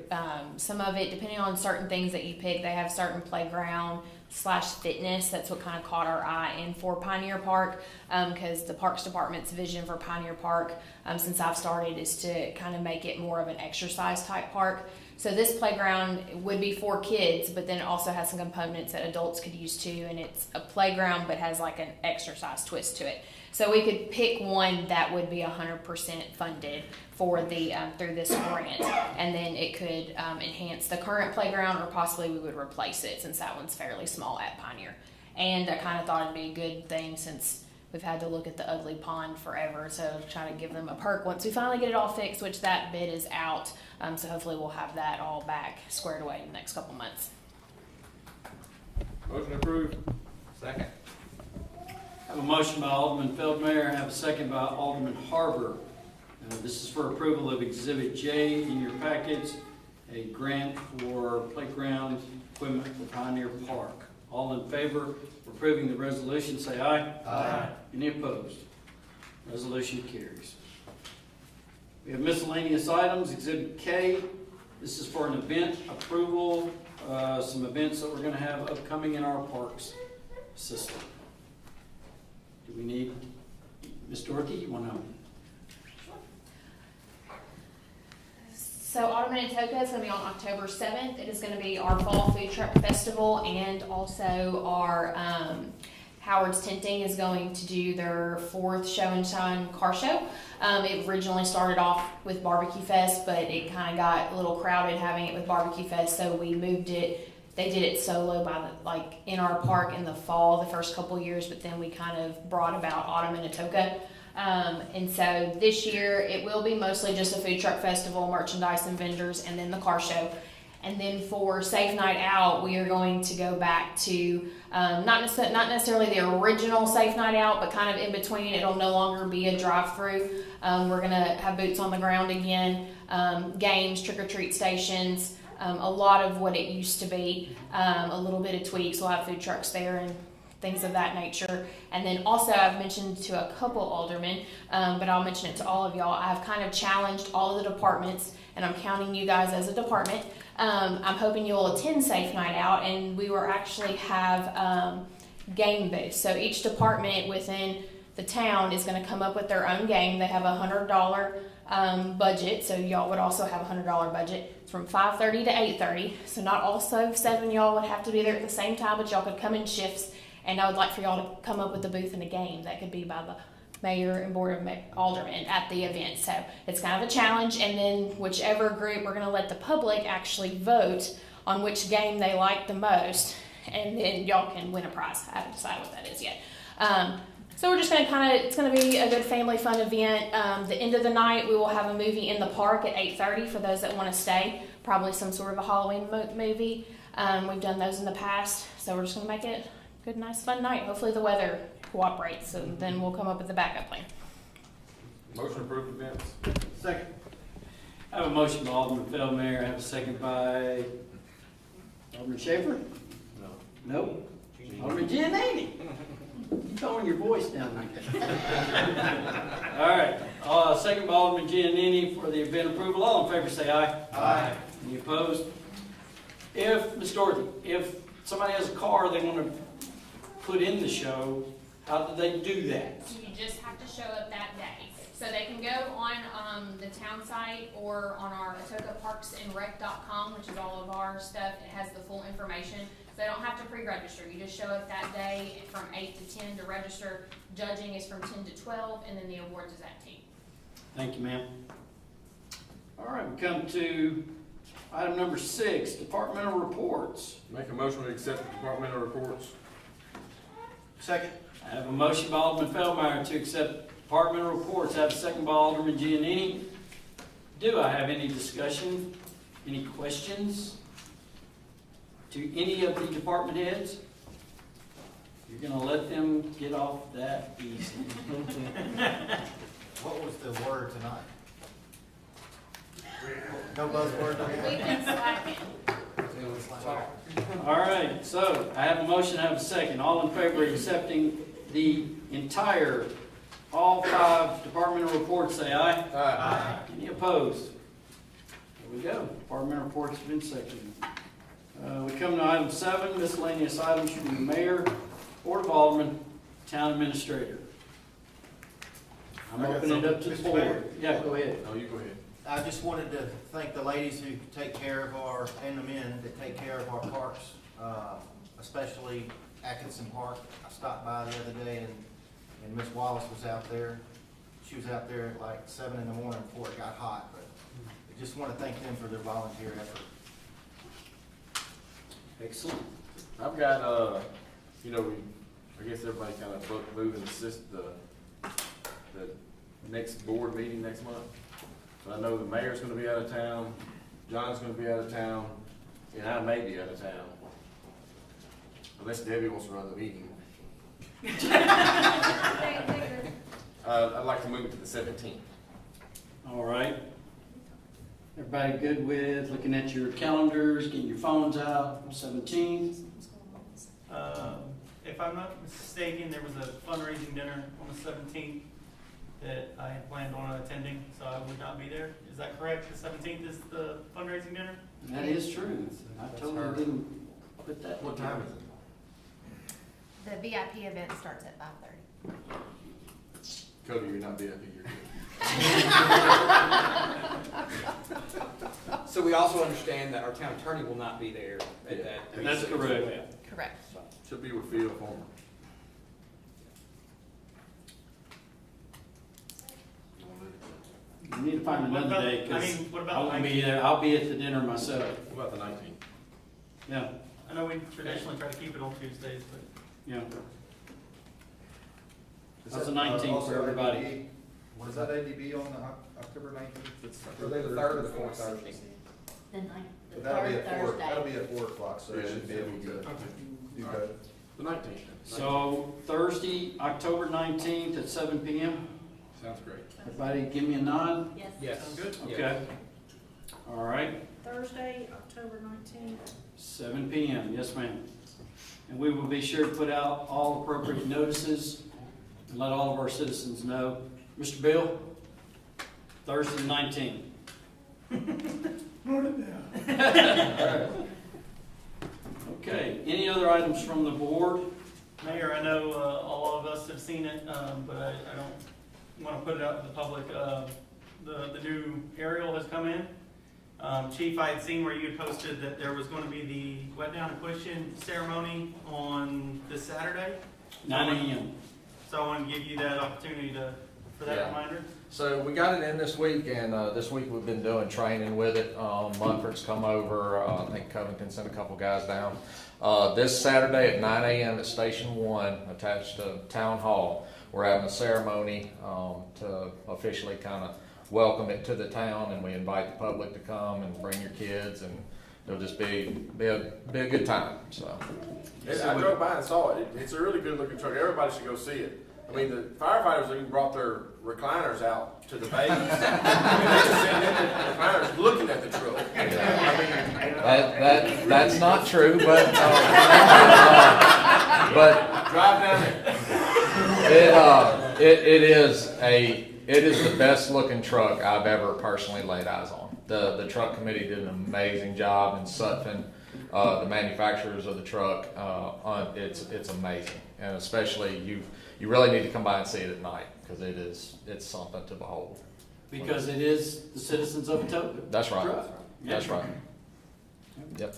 some of it, depending on certain things that you pick. They have certain playground/fitness. That's what kind of caught our eye. And for Pioneer Park, because the Parks Department's vision for Pioneer Park, since I've started, is to kind of make it more of an exercise type park. So this playground would be for kids, but then it also has some components that adults could use too. And it's a playground, but has like an exercise twist to it. So we could pick one that would be 100% funded for the through this grant, and then it could enhance the current playground, or possibly we would replace it since that one's fairly small at Pioneer. And I kind of thought it'd be a good thing since we've had to look at the ugly pond forever, so try to give them a perk once we finally get it all fixed, which that bid is out. So hopefully we'll have that all back squared away in the next couple months. Motion approved. Second. I have a motion by Alderman Feldmayer, I have a second by Alderman Harbour. This is for approval of Exhibit J in your packets, a grant for playground equipment for Pioneer Park. All in favor of approving the resolution, say aye. Aye. Any opposed? Resolution carries. We have miscellaneous items, Exhibit K. This is for an event approval, some events that we're going to have upcoming in our parks system. Do we need, Ms. Dorothy, you want to? So Alderman Atoka is going to be on October 7th. It is going to be our Fall Food Truck Festival, and also our Howard's Tinting is going to do their 4th Show and Shine car show. It originally started off with Barbecue Fest, but it kind of got a little crowded having it with Barbecue Fest, so we moved it. They did it solo in our park in the fall the first couple years, but then we kind of brought about Autumn and Atoka. And so this year it will be mostly just a food truck festival, merchandise and vendors, and then the car show. And then for Safe Night Out, we are going to go back to not necessarily the original Safe Night Out, but kind of in between. It'll no longer be a drive-through. We're going to have boots on the ground again, games, trick-or-treat stations, a lot of what it used to be, a little bit of tweaks. We'll have food trucks there and things of that nature. And then also I've mentioned to a couple aldermen, but I'll mention it to all of y'all. I've kind of challenged all of the departments, and I'm counting you guys as a department. I'm hoping you'll attend Safe Night Out, and we will actually have game booths. So each department within the town is going to come up with their own game. They have a $100 budget, so y'all would also have a $100 budget. It's from 5:30 to 8:30, so not all 7 y'all would have to be there at the same time, but y'all could come in shifts. And I would like for y'all to come up with a booth and a game that could be by the mayor and board of aldermen at the event. So it's kind of a challenge, and then whichever group, we're going to let the public actually vote on which game they like the most, and then y'all can win a prize. I haven't decided what that is yet. So we're just going to it's going to be a good family fun event. The end of the night, we will have a movie in the park at 8:30 for those that want to stay. Probably some sort of a Halloween movie. We've done those in the past, so we're just going to make it a good, nice, fun night. Hopefully the weather cooperates, and then we'll come up with a backup plan. Motion approved events. Second. I have a motion by Alderman Feldmayer. I have a second by Alderman Schaefer. No. Nope. Alderman Giannini. You're throwing your voice down like that. All right. Second by Alderman Giannini for the event approval. All in favor say aye. Aye. Any opposed? Ms. Dorothy, if somebody has a car they want to put in the show, how do they do that? You just have to show up that day. So they can go on the town site or on our AtokaParksandRec.com, which is all of our stuff. It has the full information. So they don't have to pre-register. You just show up that day from 8 to 10 to register. Judging is from 10 to 12, and then the awards is at 10. Thank you, ma'am. All right, we come to item number 6, departmental reports. Make a motion to accept the departmental reports. Second. I have a motion by Alderman Feldmeyer to accept departmental reports. I have a second by Alderman Giannini. Do I have any discussion, any questions to any of the department heads? You're gonna let them get off that easy. What was the word tonight? No buzzword on We've that? been slacking. All right, so I have a motion, I have a second. All in favor of accepting the entire, all 5 departmental reports, say aye. Aye. Any opposed? There we go. Departmental reports have been seconded. We come to item 7, miscellaneous items from the mayor, Board of Aldermen, town administrator. I'm I got opening it up to the something. Mr. Mayor? board. Yeah, go ahead. No, you go ahead. I just wanted to thank the ladies who take care of our, and the men that take care of our parks, especially Atkinson Park. I stopped by the other day and Miss Wallace was out there. She was out there at like 7 in the morning before it got hot, but I just want to thank them for their volunteer effort. Excellent. I've got, I guess everybody kind of booked moving the next board meeting next month. But I know the mayor's gonna be out of town, John's gonna be out of town, and I may be out of town. Unless Debbie wants to run the meeting. I'd like to move it to the 17th. All right. Everybody good with looking at your calendars, getting your phones out, 17? If I'm not mistaken, there was a fundraising dinner on the 17th that I had planned on attending, so I would not be there. Is that correct? The 17th is the fundraising dinner? That is true. I totally didn't put that. What time is it? The VIP event starts at 5:30. Cody, you're not VIP, you're good. So we also understand that our town attorney will not be there at that. That's correct. Correct. Should be with Phil Former. You need to find What another about- day, I because mean, what I about won't be 19th? there. I'll be at the dinner myself. What about the 19th? Yeah, I know we traditionally try to keep it on Tuesdays, but yeah. Is How's that, the 19th for also everybody? ADB? Is that ADB on the October 19th? It's Are they the third or the fourth Thursday? The ninth, the That'll be third at 4, Thursday. that'll be at 4 o'clock, so Yeah, it should be able to okay. do both. The 19th. So Thursday, October 19th at 7 p.m. Sounds great. Everybody give me a nod? Yes. Yes. sounds good. Okay. All right, Thursday, October 19th. 7 p.m., yes ma'am. And we will be sure to put out all appropriate notices and let all of our citizens know. Mr. Bill, Thursday the 19th. Wrote it down. Okay, any other items from the board? Mayor, I know all of us have seen it, but I don't want to put it out to the public. The new aerial has come in. Chief, I had seen where you had posted that there was going to be the wet down and push in ceremony on this Saturday. 9 a.m. So I want to give you that opportunity for that Yeah. reminder. So we got it in this week, and this week we've been doing training with it. Munford's come over, I think Covington sent a couple guys down. This Saturday at 9 a.m. at Station 1, attached to Town Hall, we're having a ceremony to officially kind of welcome it to the town, and we invite the public to come and bring your kids, and it'll just be a good time. So I drove by and saw it. It's a really good looking truck. Everybody should go see it. I mean, the firefighters even brought their recliners out to the bays. I mean, they're just sitting in the recliners looking at the truck. I mean, that's not true, but drive down there. it is the best looking truck I've ever personally laid eyes on. The truck committee did an amazing job in Sutphen. The manufacturers of the truck, it's amazing, and especially you really need to come by and see it at night, because it's something to behold. Because it is the citizens of Atoka. That's right. Truck. That's right. Yep.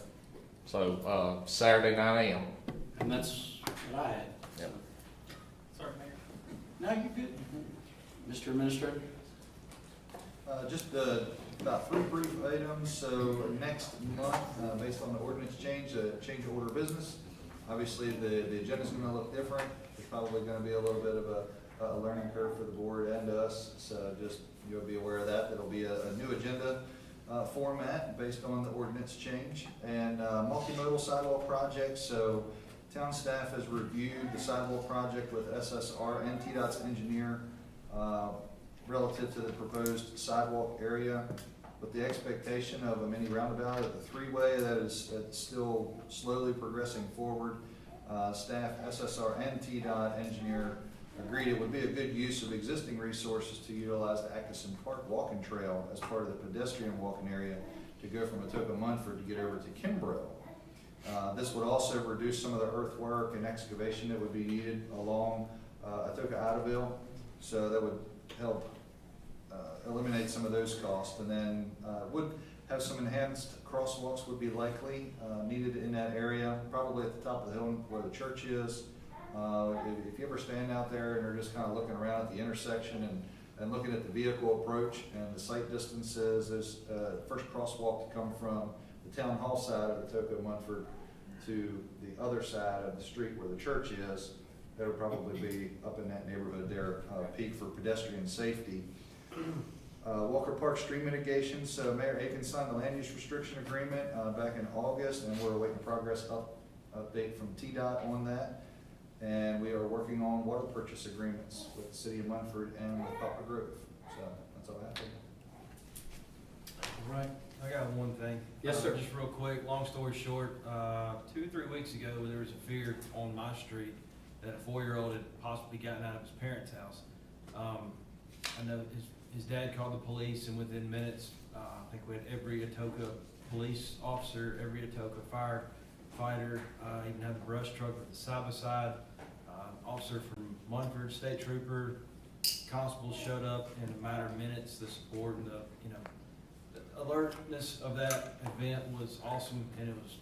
So Saturday 9 a.m. And that's what I had. Sorry, Mayor. No, you're good. Mr. Administrator? Just about 3 brief items. So next month, based on the ordinance change order of business, obviously the agenda's gonna look different. There's probably gonna be a little bit of a learning curve for the board and us. So just, you'll be aware of that. There'll be a new agenda format based on the ordinance change. And multimodal sidewalk projects. So town staff has reviewed the sidewalk project with SSR and TDOT's engineer relative to the proposed sidewalk area, with the expectation of a mini roundabout at the 3-way that's still slowly progressing forward. Staff, SSR, and TDOT engineer agreed it would be a good use of existing resources to utilize the Atkinson Park walking trail as part of the pedestrian walking area to go from Atoka Munford to get over to Kimbrough. This would also reduce some of the earthwork and excavation that would be needed along Atoka Idaville, so that would help eliminate some of those costs. And then would have some enhanced crosswalks would be likely needed in that area, probably at the top of the hill where the church is. If you ever stand out there and are just kind of looking around at the intersection and looking at the vehicle approach and the sight distances, there's first crosswalk to come from the town hall side of Atoka Munford to the other side of the street where the church is. That would probably be up in that neighborhood there, peak for pedestrian safety. Walker Park stream mitigation. So Mayor Aiken signed the land use restriction agreement back in August, and we're awaiting progress update from TDOT on that. And we are working on water purchase agreements with the city of Munford and with Papa Grove. So that's all I have. All right, I got one thing. Yes, sir. Just real quick, long story short, 2 or 3 weeks ago, there was a fear on my street that a 4-year-old had possibly gotten out of his parents' house. I know his dad called the police, and within minutes, I think we had every Atoka police officer, every Atoka firefighter, even had the brush truck with the side-by-side. Officer from Munford, state trooper, constables showed up in a matter of minutes. The support and the alertness of that event was awesome, and it was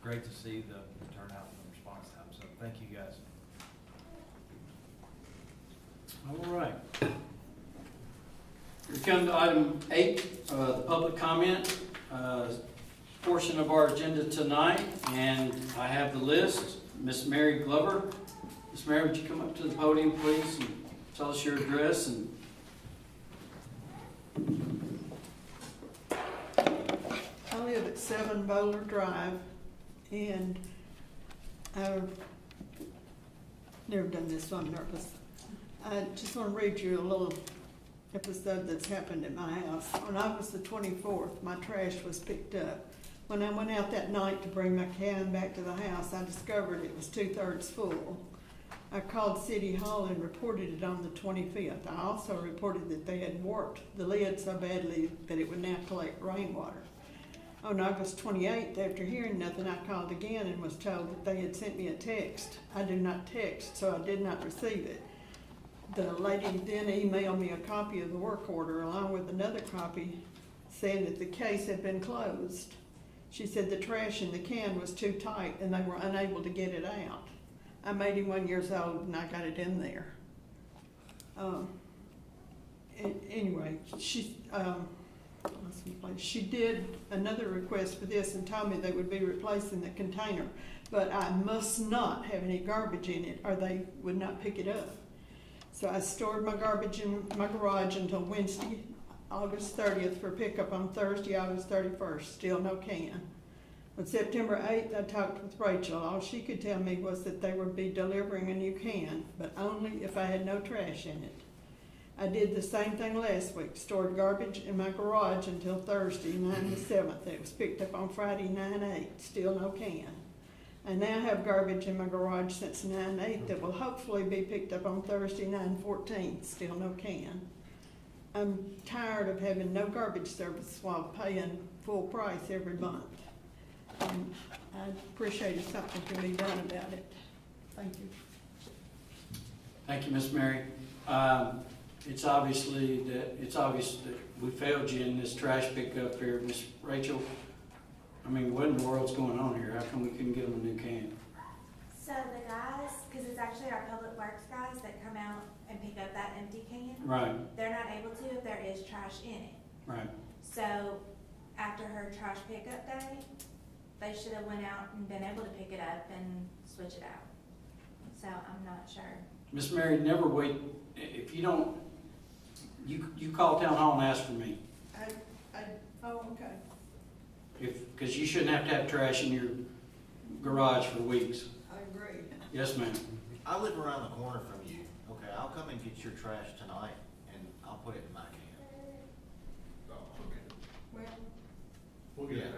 great to see the turnout and the response time. So thank you guys. All right. We come to item 8, the public comment portion of our agenda tonight, and I have the list. Miss Mary Glover. Miss Mary, would you come up to the podium, please, and tell us your address? And I live at 7 Bowler Drive, and I've never done this, so I'm nervous. I just want to read you a little episode that's happened at my house. On August the 24th, my trash was picked up. When I went out that night to bring my can back to the house, I discovered it was 2/3 full. I called City Hall and reported it on the 25th. I also reported that they had warped the lid so badly that it would now collect rainwater. On August 28th, after hearing nothing, I called again and was told that they had sent me a text. I do not text, so I did not receive it. The lady then emailed me a copy of the work order along with another copy saying that the case had been closed. She said the trash in the can was too tight and they were unable to get it out. I'm 81 years old and I got it in there. Anyway, she did another request for this and told me they would be replacing the container, but I must not have any garbage in it or they would not pick it up. So I stored my garbage in my garage until Wednesday, August 30th for pickup on Thursday, August 31st. Still no can. On September 8th, I talked with Rachel. All she could tell me was that they would be delivering a new can, but only if I had no trash in it. I did the same thing last week, stored garbage in my garage until Thursday, 9/7. It was picked up on Friday, 9/8. Still no can. I now have garbage in my garage since 9/8 that will hopefully be picked up on Thursday, 9/14. Still no can. I'm tired of having no garbage service while paying full price every month. And I appreciate if something can be done about it. Thank you. thank you, Miss Mary. It's obvious that we failed you in this trash pickup here, Miss Rachel. I mean, what in the world's going on here? How come we couldn't get them a new can? So the guys, because it's actually our public works guys that come out and pick up that empty can. Right. They're not able to if there is trash in it. Right. So after her trash pickup day, they should have went out and been able to pick it up and switch it out. So I'm not sure. Miss Mary, never wait, if you don't, you call town hall and ask for me. Oh, okay. Because you shouldn't have to have trash in your garage for weeks. I agree. Yes, ma'am. I live around the corner from you, okay, I'll come and get your trash tonight, and I'll put it in my can. Well,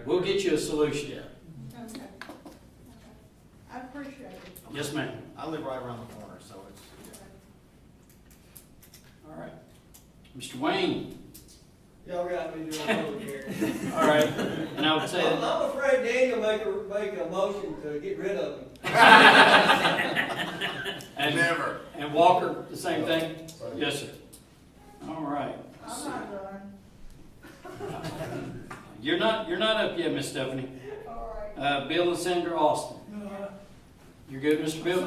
We'll get you a solution. okay. I appreciate it. Yes, ma'am. I live right around the corner, so it's, All right. Mr. Wayne. Y'all got me doing public hearing. All right. And I would say that. I'm afraid Daniel make a motion to get rid of him. And, Never. And Walker, the same thing? Yes, sir. All right. I'm not done. You're not up yet, Miss Stephanie. All right. Bill and Sandra Austin. You're good, Mr. Bill?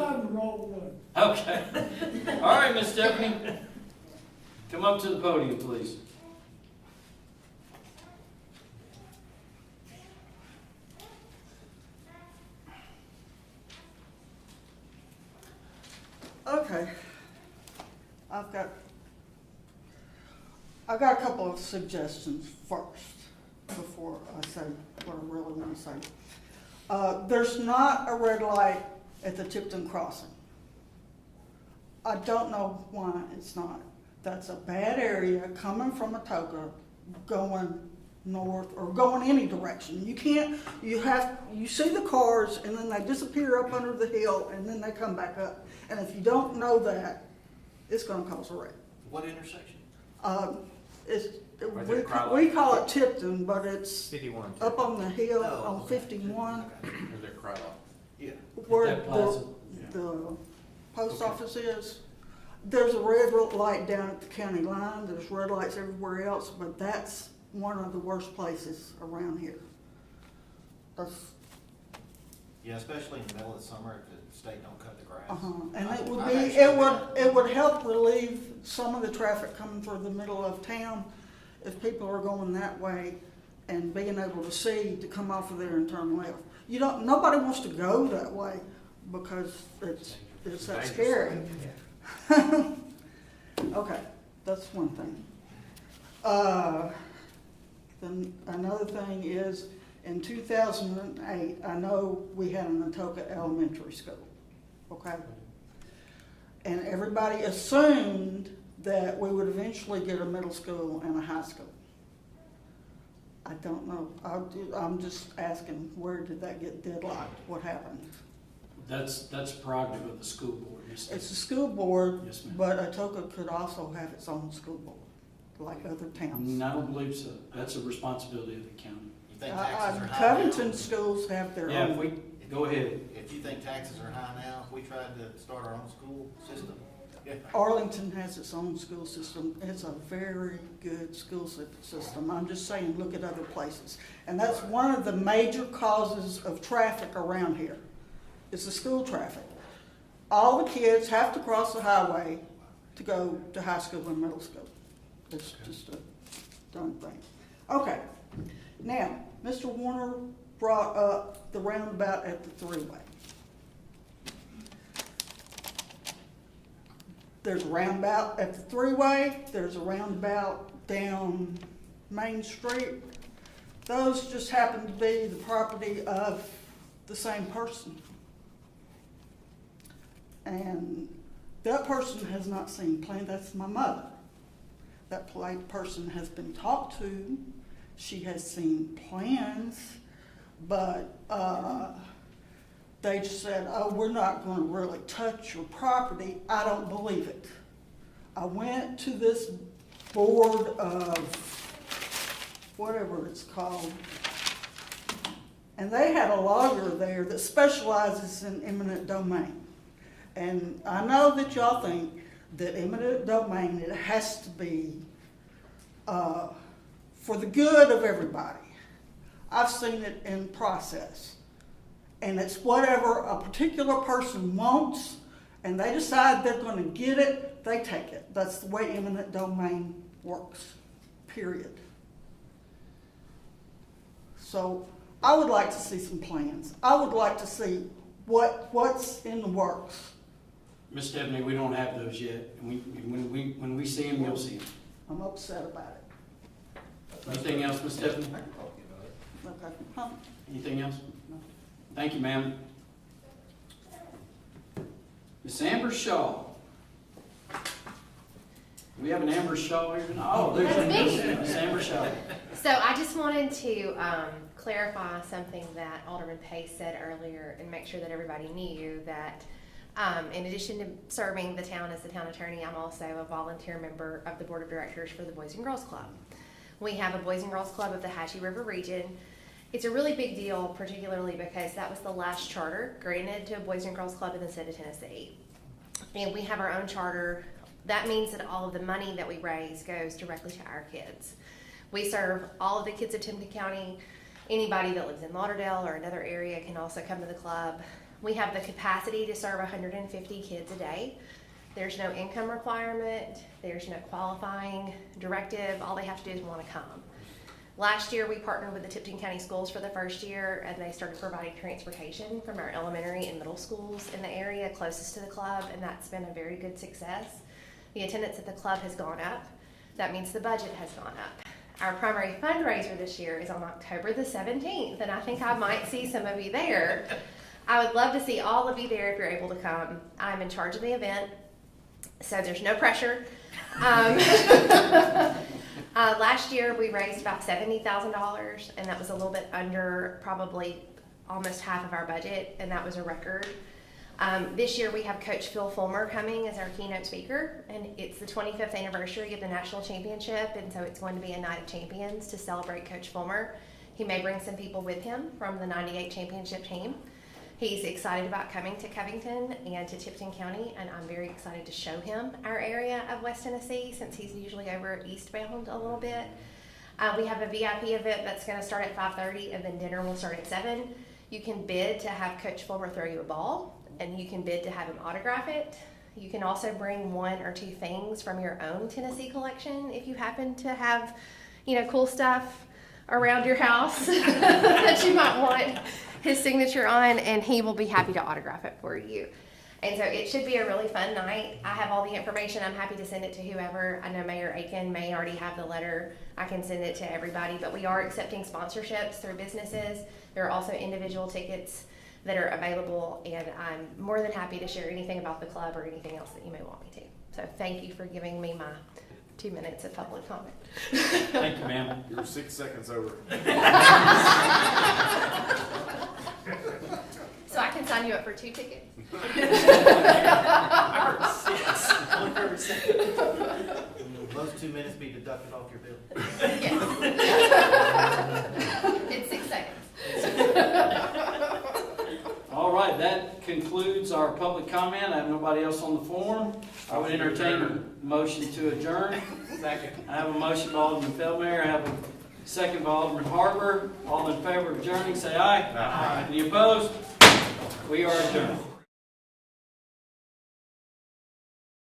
Okay. All right, Miss Stephanie. Come up to the podium, please. Okay. I've got a couple of suggestions first, before I say what I really want to say. There's not a red light at the Tipton crossing. I don't know why it's not. That's a bad area coming from Atoka, going north or going any direction. You can't, you see the cars and then they disappear up under the hill and then they come back up. And if you don't know that, it's gonna cause a wreck. what intersection? We call it Tipton, but it's 51. up on the hill Oh, on okay. 51, Is there crowd? Yeah. where That plaza. the post office is. There's a red light down at the county line, there's red lights everywhere else, but that's one of the worst places around here. That's, Yeah, especially in the middle of the summer, if the state don't cut the grass. and it would I've be, actually it would help relieve some of the traffic coming through the middle of town if people are going that way and being able to see to come off of there and turn left. Nobody wants to go that way because it's that scary. Okay, that's one thing. Then another thing is, in 2008, I know we had an Atoka elementary school, okay? And everybody assumed that we would eventually get a middle school and a high school. I don't know. I'm just asking, where did that get deadlocked? What happened? That's a prerogative of the school board, Miss It's a school board, Yes, ma'am. but Atoka could also have its own school board, like other towns. I don't believe so. That's a responsibility of the county. You think taxes are high now? Covington schools have their Yeah, own. go ahead. If you think taxes are high now, if we tried to start our own school system, yeah. Arlington has its own school system. It's a very good school system. I'm just saying, look at other places. And that's one of the major causes of traffic around here. It's the school traffic. All the kids have to cross the highway to go to high school and middle school. It's just a dumb thing. Okay, now, Mr. Warner brought up the roundabout at the three-way. There's a roundabout at the three-way, there's a roundabout down Main Street. Those just happen to be the property of the same person. And that person has not seen plans, that's my mother. That person has been talked to, she has seen plans, but they just said, oh, we're not gonna really touch your property. I don't believe it. I went to this board of, whatever it's called, and they had a lawyer there that specializes in eminent domain. And I know that y'all think that eminent domain, it has to be for the good of everybody. I've seen it in process. And it's whatever a particular person wants, and they decide they're going to get it, they take it. That's the way eminent domain works, period. So I would like to see some plans. I would like to see what's in the works. Ms. Stephanie, we don't have those yet. When we see them, you'll see them. I'm upset about it. Anything else, Ms. Stephanie? Okay. Huh? Anything else? Thank you, ma'am. Miss Amber Shaw. Do we have an Amber Shaw here tonight? Oh, there's That's me. Miss Amber Shaw. So I just wanted to clarify something that Alderman Pace said earlier and make sure that everybody knew that in addition to serving the town as the town attorney, I'm also a volunteer member of the board of directors for the Boys and Girls Club. We have a Boys and Girls Club of the Hatchie River region. It's a really big deal, particularly because that was the last charter granted to a Boys and Girls Club in the state of Tennessee. And we have our own charter. That means that all of the money that we raise goes directly to our kids. We serve all of the kids of Tipton County. Anybody that lives in Lauderdale or another area can also come to the club. We have the capacity to serve 150 kids a day. There's no income requirement. There's no qualifying directive. All they have to do is want to come. Last year, we partnered with the Tipton County Schools for the first year, and they started providing transportation from our elementary and middle schools in the area closest to the club, and that's been a very good success. The attendance at the club has gone up. That means the budget has gone up. Our primary fundraiser this year is on October the 17th, and I think I might see some of you there. I would love to see all of you there if you're able to come. I'm in charge of the event, so there's no pressure. Last year we raised about $70,000, and that was a little bit under probably almost half of our budget, and that was a record. This year we have Coach Phil Fulmer coming as our keynote speaker, and it's the 25th anniversary of the national championship, and so it's going to be a night of champions to celebrate Coach Fulmer. He may bring some people with him from the '98 championship team. He's excited about coming to Covington and to Tipton County, and I'm very excited to show him our area of West Tennessee since he's usually over eastbound a little bit. We have a VIP event that's going to start at 5:30, and then dinner will start at 7. You can bid to have Coach Fulmer throw you a ball, and you can bid to have him autograph it. You can also bring 1 or 2 things from your own Tennessee collection if you happen to have, cool stuff around your house that you might want his signature on, and he will be happy to autograph it for you. And so it should be a really fun night. I have all the information. I'm happy to send it to whoever. I know Mayor Aiken may already have the letter. I can send it to everybody, but we are accepting sponsorships through businesses. There are also individual tickets that are available, and I'm more than happy to share anything about the club or anything else that you may want me to. So thank you for giving me my 2 minutes of public comment. Thank you, ma'am. You're 6 seconds over. So I can sign you up for 2 tickets? I heard 6. Only for every second. Will those 2 minutes be deducted off your bill? Yes. It's 6 seconds. All right, that concludes our public comment. I have nobody else on the forum. I would entertain a motion to adjourn. Second. I have a motion by Alderman Feldmayer. I have a second by Alderman Harper. All in favor of adjourning, say aye. Aye. Any opposed? We are adjourned.